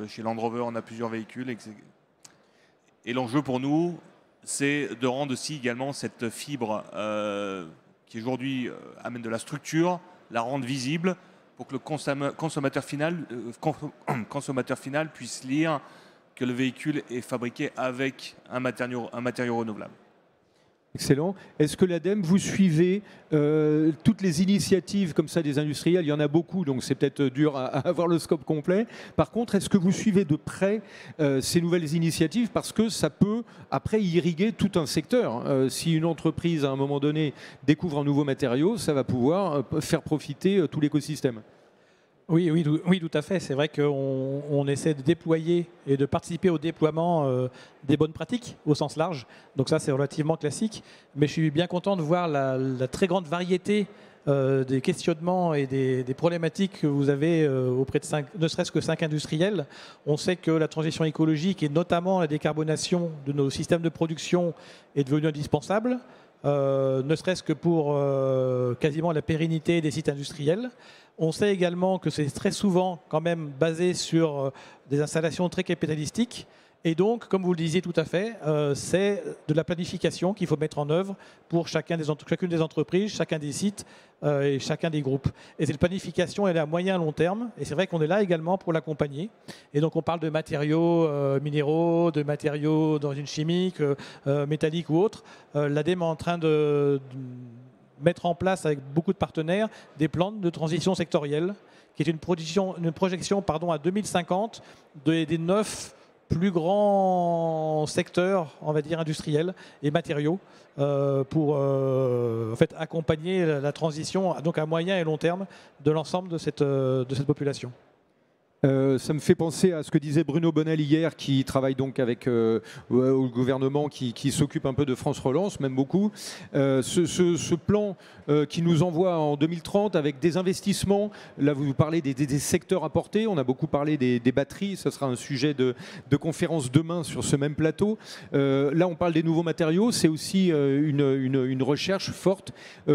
chez Land Rover on a plusieurs véhicules. Et l'enjeu pour nous, c'est de rendre aussi également cette fibre qui aujourd'hui amène de la structure, la rendre visible pour que le consommateur final puisse lire que le véhicule est fabriqué avec un matériau renouvelable. Excellent. Est-ce que l'ADEME, vous suivez toutes les initiatives comme ça des industriels? Il y en a beaucoup, donc c'est peut-être dur à avoir le scope complet. Par contre, est-ce que vous suivez de près ces nouvelles initiatives? Parce que ça peut, après, irriguer tout un secteur. Si une entreprise, à un moment donné, découvre un nouveau matériau, ça va pouvoir faire profiter tout l'écosystème. Oui, tout à fait. C'est vrai qu'on essaie de déployer et de participer au déploiement des bonnes pratiques au sens large. Donc ça, c'est relativement classique. Mais je suis bien content de voir la très grande variété des questionnements et des problématiques que vous avez auprès de ne serait-ce que 5 industriels. On sait que la transition écologique et notamment la décarbonation de nos systèmes de production est devenue indispensable. Ne serait-ce que pour quasiment la pérennité des sites industriels. On sait également que c'est très souvent quand même basé sur des installations très capitalistiques. Et donc, comme vous le disiez tout à fait, c'est de la planification qu'il faut mettre en œuvre pour chacune des entreprises, chacun des sites et chacun des groupes. Et cette planification, elle est à moyen et long terme. Et c'est vrai qu'on est là également pour l'accompagner. Et donc, on parle de matériaux minéraux, de matériaux d'origine chimique, métallique ou autre. L'ADEME est en train de mettre en place avec beaucoup de partenaires des plans de transition sectorielle, qui est une projection à 2050 des 9 plus grands secteurs, on va dire, industriels et matériaux pour en fait, accompagner la transition donc à moyen et long terme de l'ensemble de cette population. Ça me fait penser à ce que disait Bruno Bonnel hier, qui travaille donc avec au gouvernement, qui s'occupe un peu de France Relance, même beaucoup. Ce plan qui nous envoie en 2030 avec des investissements. Là, vous parlez des secteurs apportés. On a beaucoup parlé des batteries. Ce sera un sujet de conférence demain sur ce même plateau. Là, on parle des nouveaux matériaux. C'est aussi une recherche forte.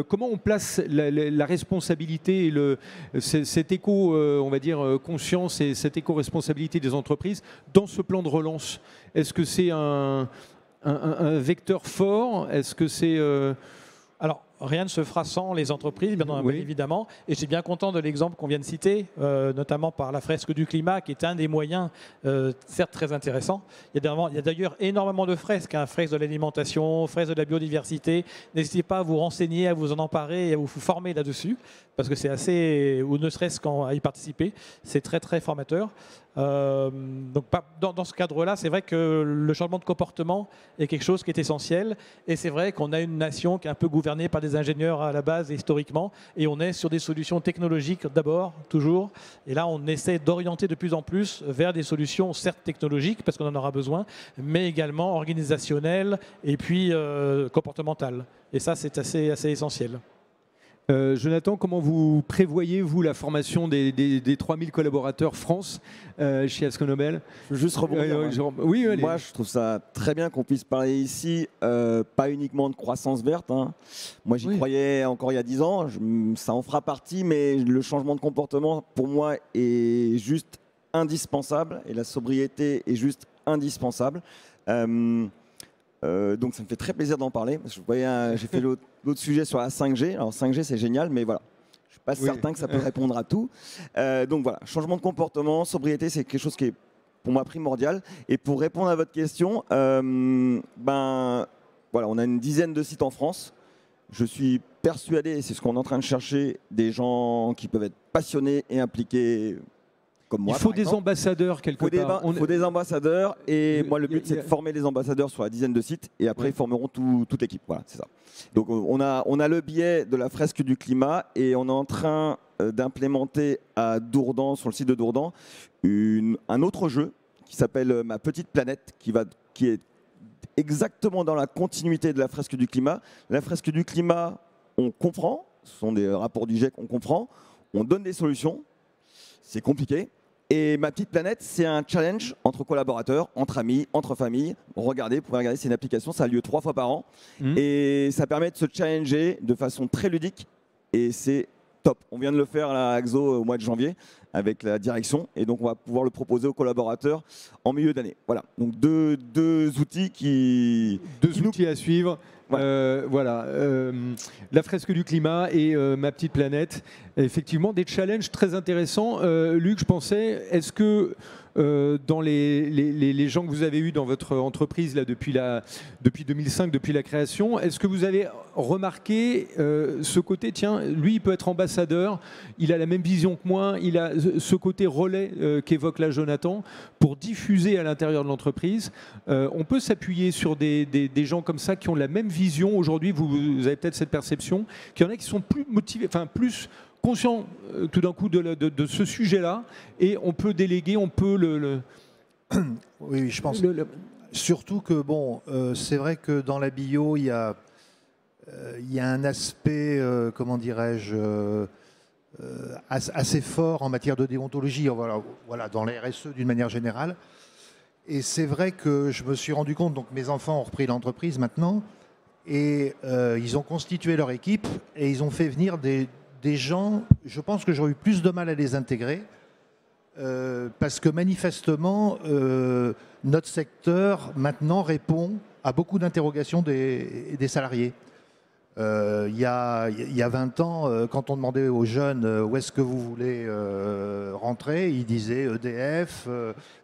Comment on place la responsabilité et cet éco, on va dire, conscience et cette éco-responsabilité des entreprises dans ce plan de relance? Est-ce que c'est un vecteur fort? Est-ce que c'est... Alors, rien ne se fera sans les entreprises, bien évidemment. Et je suis bien content de l'exemple qu'on vient de citer, notamment par la fresque du climat, qui est un des moyens, certes très intéressant. Il y a d'ailleurs énormément de fresques, fresques de l'alimentation, fresques de la biodiversité. N'hésitez pas à vous renseigner, à vous en emparer et à vous former là-dessus, parce que c'est assez, ou ne serait-ce qu'à y participer, c'est très très formateur. Donc dans ce cadre-là, c'est vrai que le changement de comportement est quelque chose qui est essentiel. Et c'est vrai qu'on a une nation qui est un peu gouvernée par des ingénieurs à la base historiquement, et on est sur des solutions technologiques d'abord, toujours. Et là, on essaie d'orienter de plus en plus vers des solutions certes technologiques, parce qu'on en aura besoin, mais également organisationnelles et puis comportementales. Et ça, c'est assez essentiel. Jonathan, comment vous prévoyez, vous, la formation des 3000 collaborateurs France chez AkzoNobel? Je veux juste rebondir. Oui, allez. Moi, je trouve ça très bien qu'on puisse parler ici, pas uniquement de croissance verte. Moi, j'y croyais encore il y a 10 ans. Ça en fera partie, mais le changement de comportement, pour moi, est juste indispensable. Et la sobriété est juste indispensable. Donc ça me fait très plaisir d'en parler. J'ai fait l'autre sujet sur la 5G. Alors 5G, c'est génial, mais voilà, je ne suis pas certain que ça peut répondre à tout. Donc voilà, changement de comportement, sobriété, c'est quelque chose qui est pour moi primordial. Et pour répondre à votre question, voilà, on a une dizaine de sites en France. Je suis persuadé, et c'est ce qu'on est en train de chercher, des gens qui peuvent être passionnés et impliqués. Comme moi, il faut des ambassadeurs quelque part. Il faut des ambassadeurs, et moi le but c'est de former les ambassadeurs sur la dizaine de sites, et après ils formeront toute l'équipe. Voilà, c'est ça. Donc on a le biais de la fresque du climat, et on est en train d'implémenter à Dourdan, sur le site de Dourdan, un autre jeu qui s'appelle Ma Petite Planète, qui est exactement dans la continuité de la fresque du climat. La fresque du climat, on comprend, ce sont des rapports du GIEC, on comprend, on donne des solutions, c'est compliqué. Et Ma Petite Planète, c'est un challenge entre collaborateurs, entre amis, entre familles. Regardez, vous pouvez regarder, c'est une application, ça a lieu 3 fois par an. Et ça permet de se challenger de façon très ludique. Et c'est top. On vient de le faire à la Axo au mois de janvier avec la direction et donc on va pouvoir le proposer aux collaborateurs en milieu d'année. Voilà, donc deux outils outils à suivre. Voilà, la fresque du climat et ma petite planète. Effectivement, des challenges très intéressants. Luc, je pensais, est-ce que dans les gens que vous avez eus dans votre entreprise là, depuis 2005, depuis la création, est-ce que vous avez remarqué ce côté, tiens, lui, il peut être ambassadeur, il a la même vision que moi, il a ce côté relais qu'évoque là Jonathan pour diffuser à l'intérieur de l'entreprise. On peut s'appuyer sur des gens comme ça qui ont la même vision. Aujourd'hui, vous avez peut-être cette perception qu'il y en a qui sont plus motivés, enfin plus conscients tout d'un coup de ce sujet-là, et on peut déléguer, on peut Oui, je pense. Surtout que, bon, c'est vrai que dans la bio, il y a un aspect, comment dirais-je, assez fort en matière de déontologie, voilà, dans la RSE d'une manière générale. Et c'est vrai que je me suis rendu compte, donc mes enfants ont repris l'entreprise maintenant, et ils ont constitué leur équipe, et ils ont fait venir des gens, je pense que j'aurais eu plus de mal à les intégrer, parce que manifestement, notre secteur maintenant répond à beaucoup d'interrogations des salariés. Il y a 20 ans, quand on demandait aux jeunes où est-ce que vous voulez rentrer, ils disaient EDF,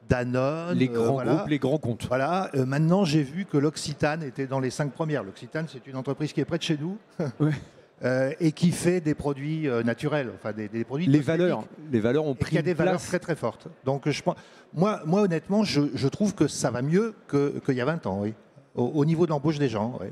Danone. Les grands groupes, les grands comptes. Voilà. Maintenant, j'ai vu que l'Occitane était dans les 5 premières. L'Occitane, c'est une entreprise qui est près de chez nous. Ouais. Et qui fait des produits naturels, enfin des produits. Les valeurs ont pris. Il y a des valeurs très très fortes. Donc moi honnêtement, je trouve que ça va mieux qu'il y a 20 ans, oui, au niveau de l'embauche des gens. Oui.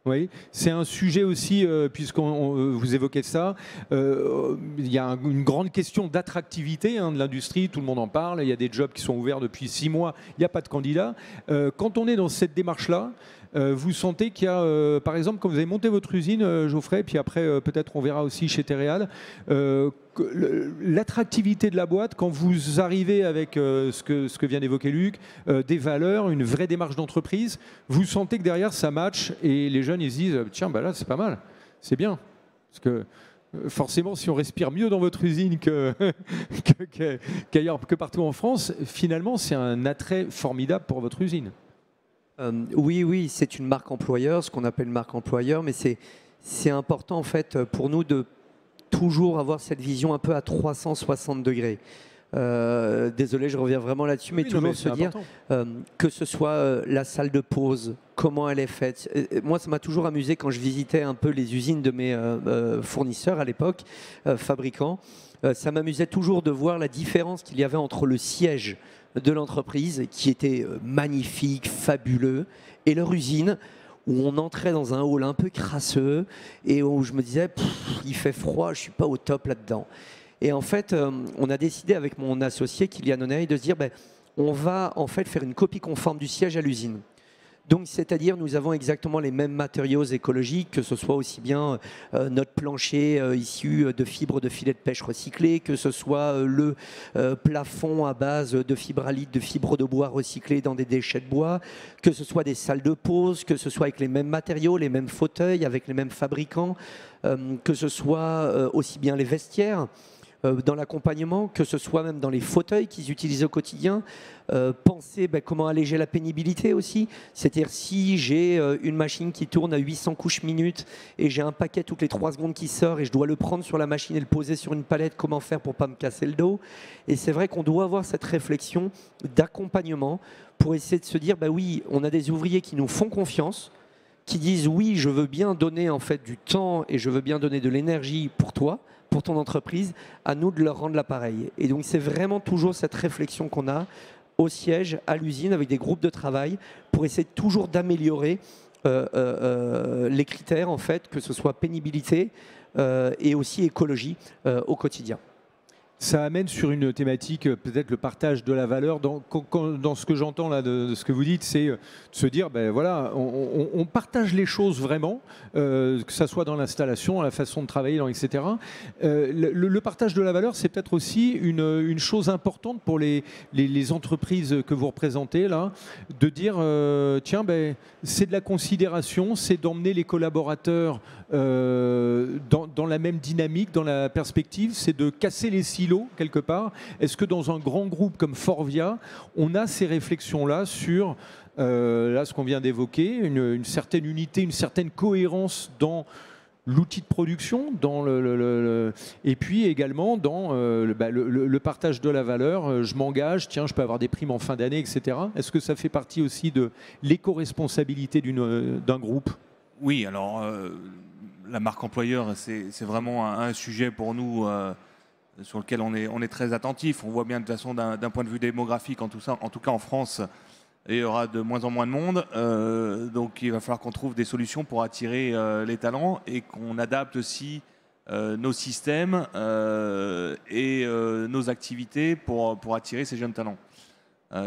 Oui, c'est un sujet aussi, puisqu'on vous évoquez ça, il y a une grande question d'attractivité de l'industrie, tout le monde en parle, il y a des jobs qui sont ouverts depuis 6 mois, il n'y a pas de candidats. Quand on est dans cette démarche-là, vous sentez qu'il y a, par exemple, quand vous avez monté votre usine, Geoffrey, puis après peut-être on verra aussi chez Terreal, l'attractivité de la boîte, quand vous arrivez avec ce que vient d'évoquer Luc, des valeurs, une vraie démarche d'entreprise, vous sentez que derrière ça match et les jeunes ils se disent tiens, bah là c'est pas mal, c'est bien. Parce que forcément, si on respire mieux dans votre usine qu'ailleurs, que partout en France, finalement c'est un attrait formidable pour votre usine. Oui, c'est une marque employeur, ce qu'on appelle marque employeur, mais c'est important en fait pour nous de toujours avoir cette vision un peu à 360 degrés. Désolé, je reviens vraiment là-dessus, mais toujours se dire que ce soit la salle de pause, comment elle est faite. Moi, ça m'a toujours amusé quand je visitais un peu les usines de mes fournisseurs à l'époque, fabricants. Ça m'amusait toujours de voir la différence qu'il y avait entre le siège de l'entreprise, qui était magnifique, fabuleux, et leur usine, où on entrait dans un hall un peu crasseux et où je me disais il fait froid, je ne suis pas au top là-dedans. Et en fait, on a décidé avec mon associé Kylian Oney de se dire on va en fait faire une copie conforme du siège à l'usine. Donc, c'est-à-dire, nous avons exactement les mêmes matériaux écologiques, que ce soit aussi bien notre plancher issu de fibres de filets de pêche recyclés, que ce soit le plafond à base de fibralite, de fibres de bois recyclées dans des déchets de bois, que ce soit des salles de pause, que ce soit avec les mêmes matériaux, les mêmes fauteuils, avec les mêmes fabricants, que ce soit aussi bien les vestiaires. Dans l'accompagnement, que ce soit même dans les fauteuils qu'ils utilisent au quotidien, penser comment alléger la pénibilité aussi. C'est-à-dire si j'ai une machine qui tourne à 800 couches minutes et j'ai un paquet toutes les 3 secondes qui sort et je dois le prendre sur la machine et le poser sur une palette, comment faire pour ne pas me casser le dos? Et c'est vrai qu'on doit avoir cette réflexion d'accompagnement pour essayer de se dire, oui, on a des ouvriers qui nous font confiance, qui disent oui, je veux bien donner en fait du temps et je veux bien donner de l'énergie pour toi, pour ton entreprise, à nous de leur rendre l'appareil. Et donc c'est vraiment toujours cette réflexion qu'on a au siège, à l'usine, avec des groupes de travail, pour essayer toujours d'améliorer les critères, en fait, que ce soit pénibilité et aussi écologie au quotidien. ça amène sur une thématique, peut-être le partage de la valeur. Dans ce que j'entends là de ce que vous dites, c'est de se dire, ben voilà, on partage les choses vraiment, que ça soit dans l'installation, dans la façon de travailler, etc. Le partage de la valeur, c'est peut-être aussi une chose importante pour les entreprises que vous représentez là, de dire, tiens, ben, c'est de la considération, c'est d'emmener les collaborateurs dans la même dynamique, dans la perspective, c'est de casser les silos quelque part. Est-ce que dans un grand groupe comme Forvia, on a ces réflexions-là sur là, ce qu'on vient d'évoquer, une certaine unité, une certaine cohérence dans l'outil de production, et puis également dans le partage de la valeur. Je m'engage, tiens, je peux avoir des primes en fin d'année, etc. Est-ce que ça fait partie aussi de l'éco-responsabilité d'un groupe? Oui, alors la marque employeur, c'est vraiment un sujet pour nous sur lequel on est très attentif. On voit bien de toute façon d'un point de vue démographique, en tout cas en France, il y aura de moins en moins de monde. Donc il va falloir qu'on trouve des solutions pour attirer les talents et qu'on adapte aussi nos systèmes et nos activités pour attirer ces jeunes talents.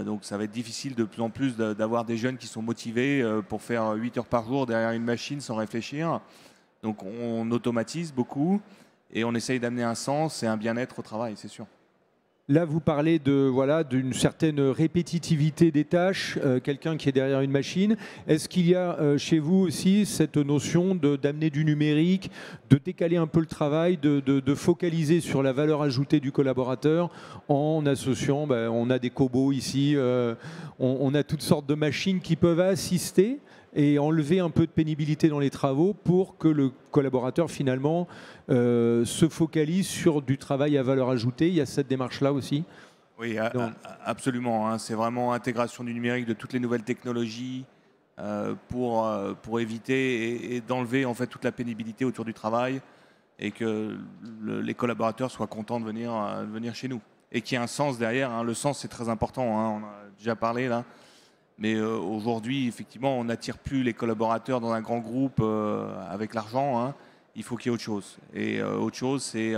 Donc ça va être difficile de plus en plus d'avoir des jeunes qui sont motivés pour faire 8 heures par jour derrière une machine sans réfléchir. Donc on automatise beaucoup. Et on essaye d'amener un sens et un bien-être au travail, c'est sûr. Là, vous parlez d'une certaine répétitivité des tâches, quelqu'un qui est derrière une machine. Est-ce qu'il y a chez vous aussi cette notion d'amener du numérique, de décaler un peu le travail, de focaliser sur la valeur ajoutée du collaborateur en associant, on a des cobots ici, on a toutes sortes de machines qui peuvent assister et enlever un peu de pénibilité dans les travaux pour que le collaborateur finalement se focalise sur du travail à valeur ajoutée. Il y a cette démarche-là aussi. Oui, absolument. Hein. C'est vraiment intégration du numérique, de toutes les nouvelles technologies pour éviter et d'enlever en fait toute la pénibilité autour du travail et que les collaborateurs soient contents de venir chez nous. Et qu'il y ait un sens derrière. Hein. Le sens, c'est très important. Hein. On a déjà parlé là. Mais aujourd'hui, effectivement, on n'attire plus les collaborateurs dans un grand groupe avec l'argent. Hein. Il faut qu'il y ait autre chose. Et autre chose, c'est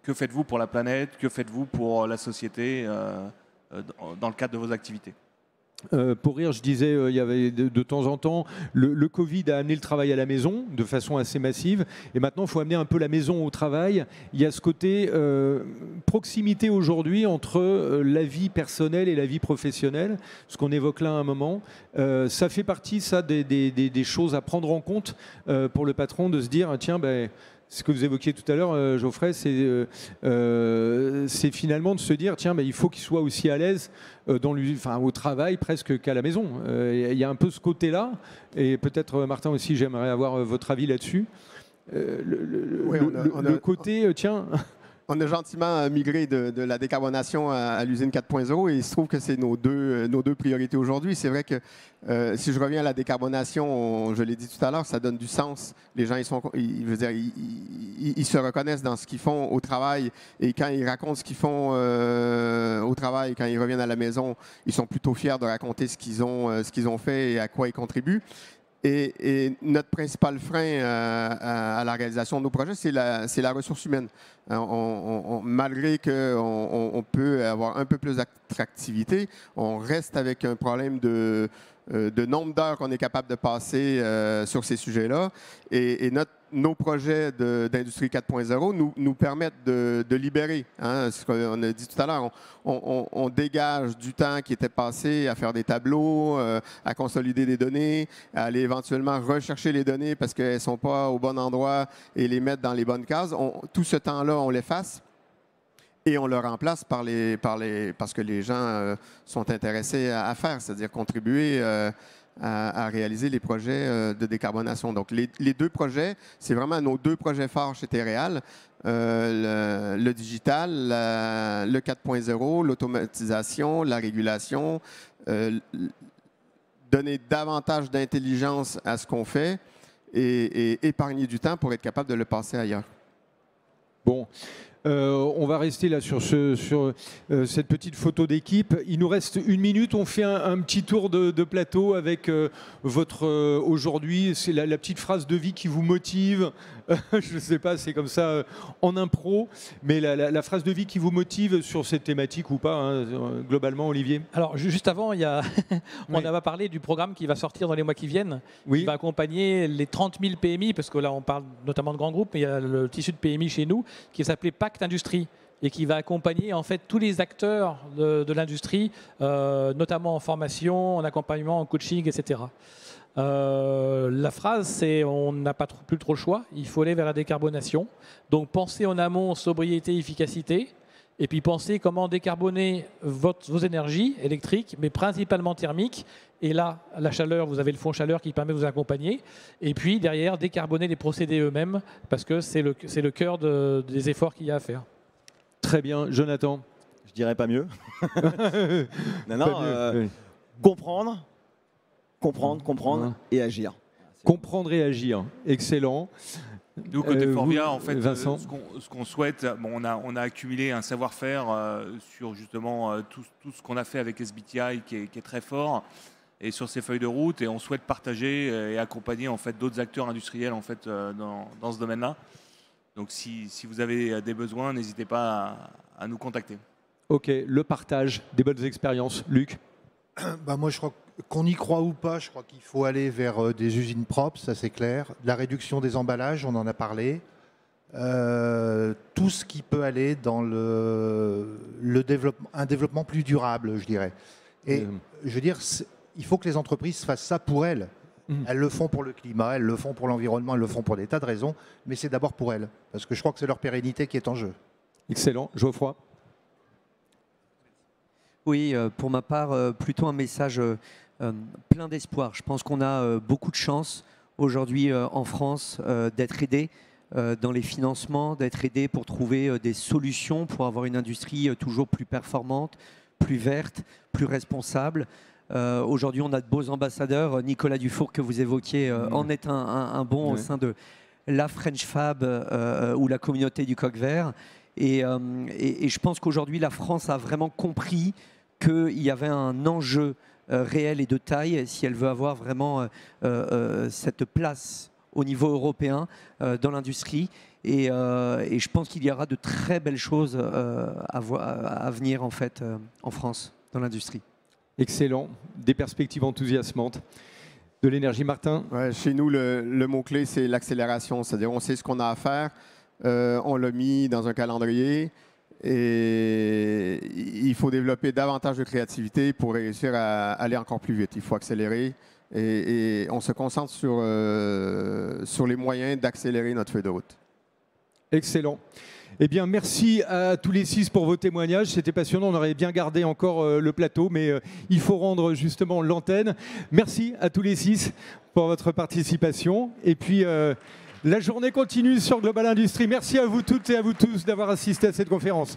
que faites-vous pour la planète, que faites-vous pour la société dans le cadre de vos activités. Pour rire, je disais, il y avait de temps en temps, le Covid a amené le travail à la maison de façon assez massive. Et maintenant, il faut amener un peu la maison au travail. Il y a ce côté proximité aujourd'hui entre la vie personnelle et la vie professionnelle, ce qu'on évoque là à un moment. Ça fait partie, ça, des choses à prendre en compte pour le patron, de se dire, tiens, ce que vous évoquiez tout à l'heure, Geoffrey, c'est finalement de se dire, tiens, il faut qu'il soit aussi à l'aise au travail presque qu'à la maison. Il y a un peu ce côté-là, et peut-être, Martin aussi, j'aimerais avoir votre avis là-dessus. Le côté, tiens... On a gentiment migré de la décarbonation à l'usine 4.0 et il se trouve que c'est nos deux priorités aujourd'hui. C'est vrai que si je reviens à la décarbonation, je l'ai dit tout à l'heure, ça donne du sens. Les gens, ils se reconnaissent dans ce qu'ils font au travail et quand ils racontent ce qu'ils font au travail, quand ils reviennent à la maison, ils sont plutôt fiers de raconter ce qu'ils ont fait et à quoi ils contribuent. Et notre principal frein à la réalisation de nos projets, c'est la ressource humaine. Malgré qu'on peut avoir un peu plus d'attractivité, on reste avec un problème de nombre d'heures qu'on est capable de passer sur ces sujets-là. Et nos projets d'Industrie 4.0 nous permettent de libérer. Hein, ce qu'on a dit tout à l'heure, on dégage du temps qui était passé à faire des tableaux, à consolider des données, à aller éventuellement rechercher les données parce qu'elles ne sont pas au bon endroit et les mettre dans les bonnes cases. Tout ce temps-là, on l'efface. Et on le remplace parce que les gens sont intéressés à faire, c'est-à-dire contribuer à réaliser les projets de décarbonation. Donc les deux projets, c'est vraiment nos deux projets forts chez Terreal, le digital, le 4.0, l'automatisation, la régulation, donner davantage d'intelligence à ce qu'on fait et épargner du temps pour être capable de le passer ailleurs. Bon. On va rester là sur cette petite photo d'équipe. Il nous reste 1 minute. On fait un petit tour de plateau avec votre aujourd'hui. C'est la petite phrase de vie qui vous motive. Je ne sais pas, c'est comme ça en impro. Mais la phrase de vie qui vous motive sur cette thématique ou pas, hein, globalement, Olivier? Alors, juste avant, on avait parlé du programme qui va sortir dans les mois qui viennent. Oui. Qui va accompagner les 30 000 PMI, parce que là, on parle notamment de grands groupes, mais il y a le tissu de PMI chez nous qui s'appelait Pacte Industrie et qui va accompagner en fait tous les acteurs de l'industrie, notamment en formation, en accompagnement, en coaching, etc. La phrase, c'est on n'a plus trop le choix, il faut aller vers la décarbonation. Donc pensez en amont sobriété, efficacité, et puis pensez comment décarboner vos énergies électriques, mais principalement thermiques. Et là, la chaleur, vous avez le fond chaleur qui permet de vous accompagner. Et puis derrière, décarboner les procédés eux-mêmes, parce que c'est le cœur des efforts qu'il y a à faire. Très bien, Jonathan. Je dirais pas mieux. Oui. Comprendre et agir. Comprendre et agir. Excellent. Nous, côté Forvia, vous, en fait, Vincent. ce qu'on souhaite, on a accumulé un savoir-faire sur justement tout ce qu'on a fait avec SBTI qui est très fort et sur ces feuilles de route, et on souhaite partager et accompagner en fait d'autres acteurs industriels en fait dans ce domaine-là. Donc si vous avez des besoins, n'hésitez pas à nous contacter. Ok, le partage des bonnes expériences. Luc? Moi, je crois qu'on y croit ou pas, je crois qu'il faut aller vers des usines propres, ça c'est clair. La réduction des emballages, on en a parlé. Tout ce qui peut aller dans un développement plus durable, je dirais. Et je veux dire, il faut que les entreprises fassent ça pour elles. Elles le font pour le climat, elles le font pour l'environnement, elles le font pour des tas de raisons, mais c'est d'abord pour elles, parce que je crois que c'est leur pérennité qui est en jeu. Excellent. Geoffroy? Oui, pour ma part, plutôt un message plein d'espoir. Je pense qu'on a beaucoup de chance aujourd'hui en France d'être aidé dans les financements, d'être aidé pour trouver des solutions pour avoir une industrie toujours plus performante, plus verte, plus responsable. Aujourd'hui, on a de beaux ambassadeurs. Nicolas Dufour, que vous évoquiez, en est un bon au sein de la French Fab ou la communauté du coq vert. Et je pense qu'aujourd'hui, la France a vraiment compris qu'il y avait un enjeu réel et de taille si elle veut avoir vraiment cette place au niveau européen dans l'industrie. Et je pense qu'il y aura de très belles choses à venir en fait en France dans l'industrie. Excellent, des perspectives enthousiasmantes. De l'énergie, Martin? Ouais, chez nous, le mot-clé, c'est l'accélération. C'est-à-dire, on sait ce qu'on a à faire, on l'a mis dans un calendrier et il faut développer davantage de créativité pour réussir à aller encore plus vite. Il faut accélérer et on se concentre sur les moyens d'accélérer notre feuille de route. Excellent. Eh bien, merci à tous les 6 pour vos témoignages. C'était passionnant. On aurait bien gardé encore le plateau, mais il faut rendre justement l'antenne. Merci à tous les 6 pour votre participation. Et puis, la journée continue sur Global Industrie. Merci à vous toutes et à vous tous d'avoir assisté à cette conférence.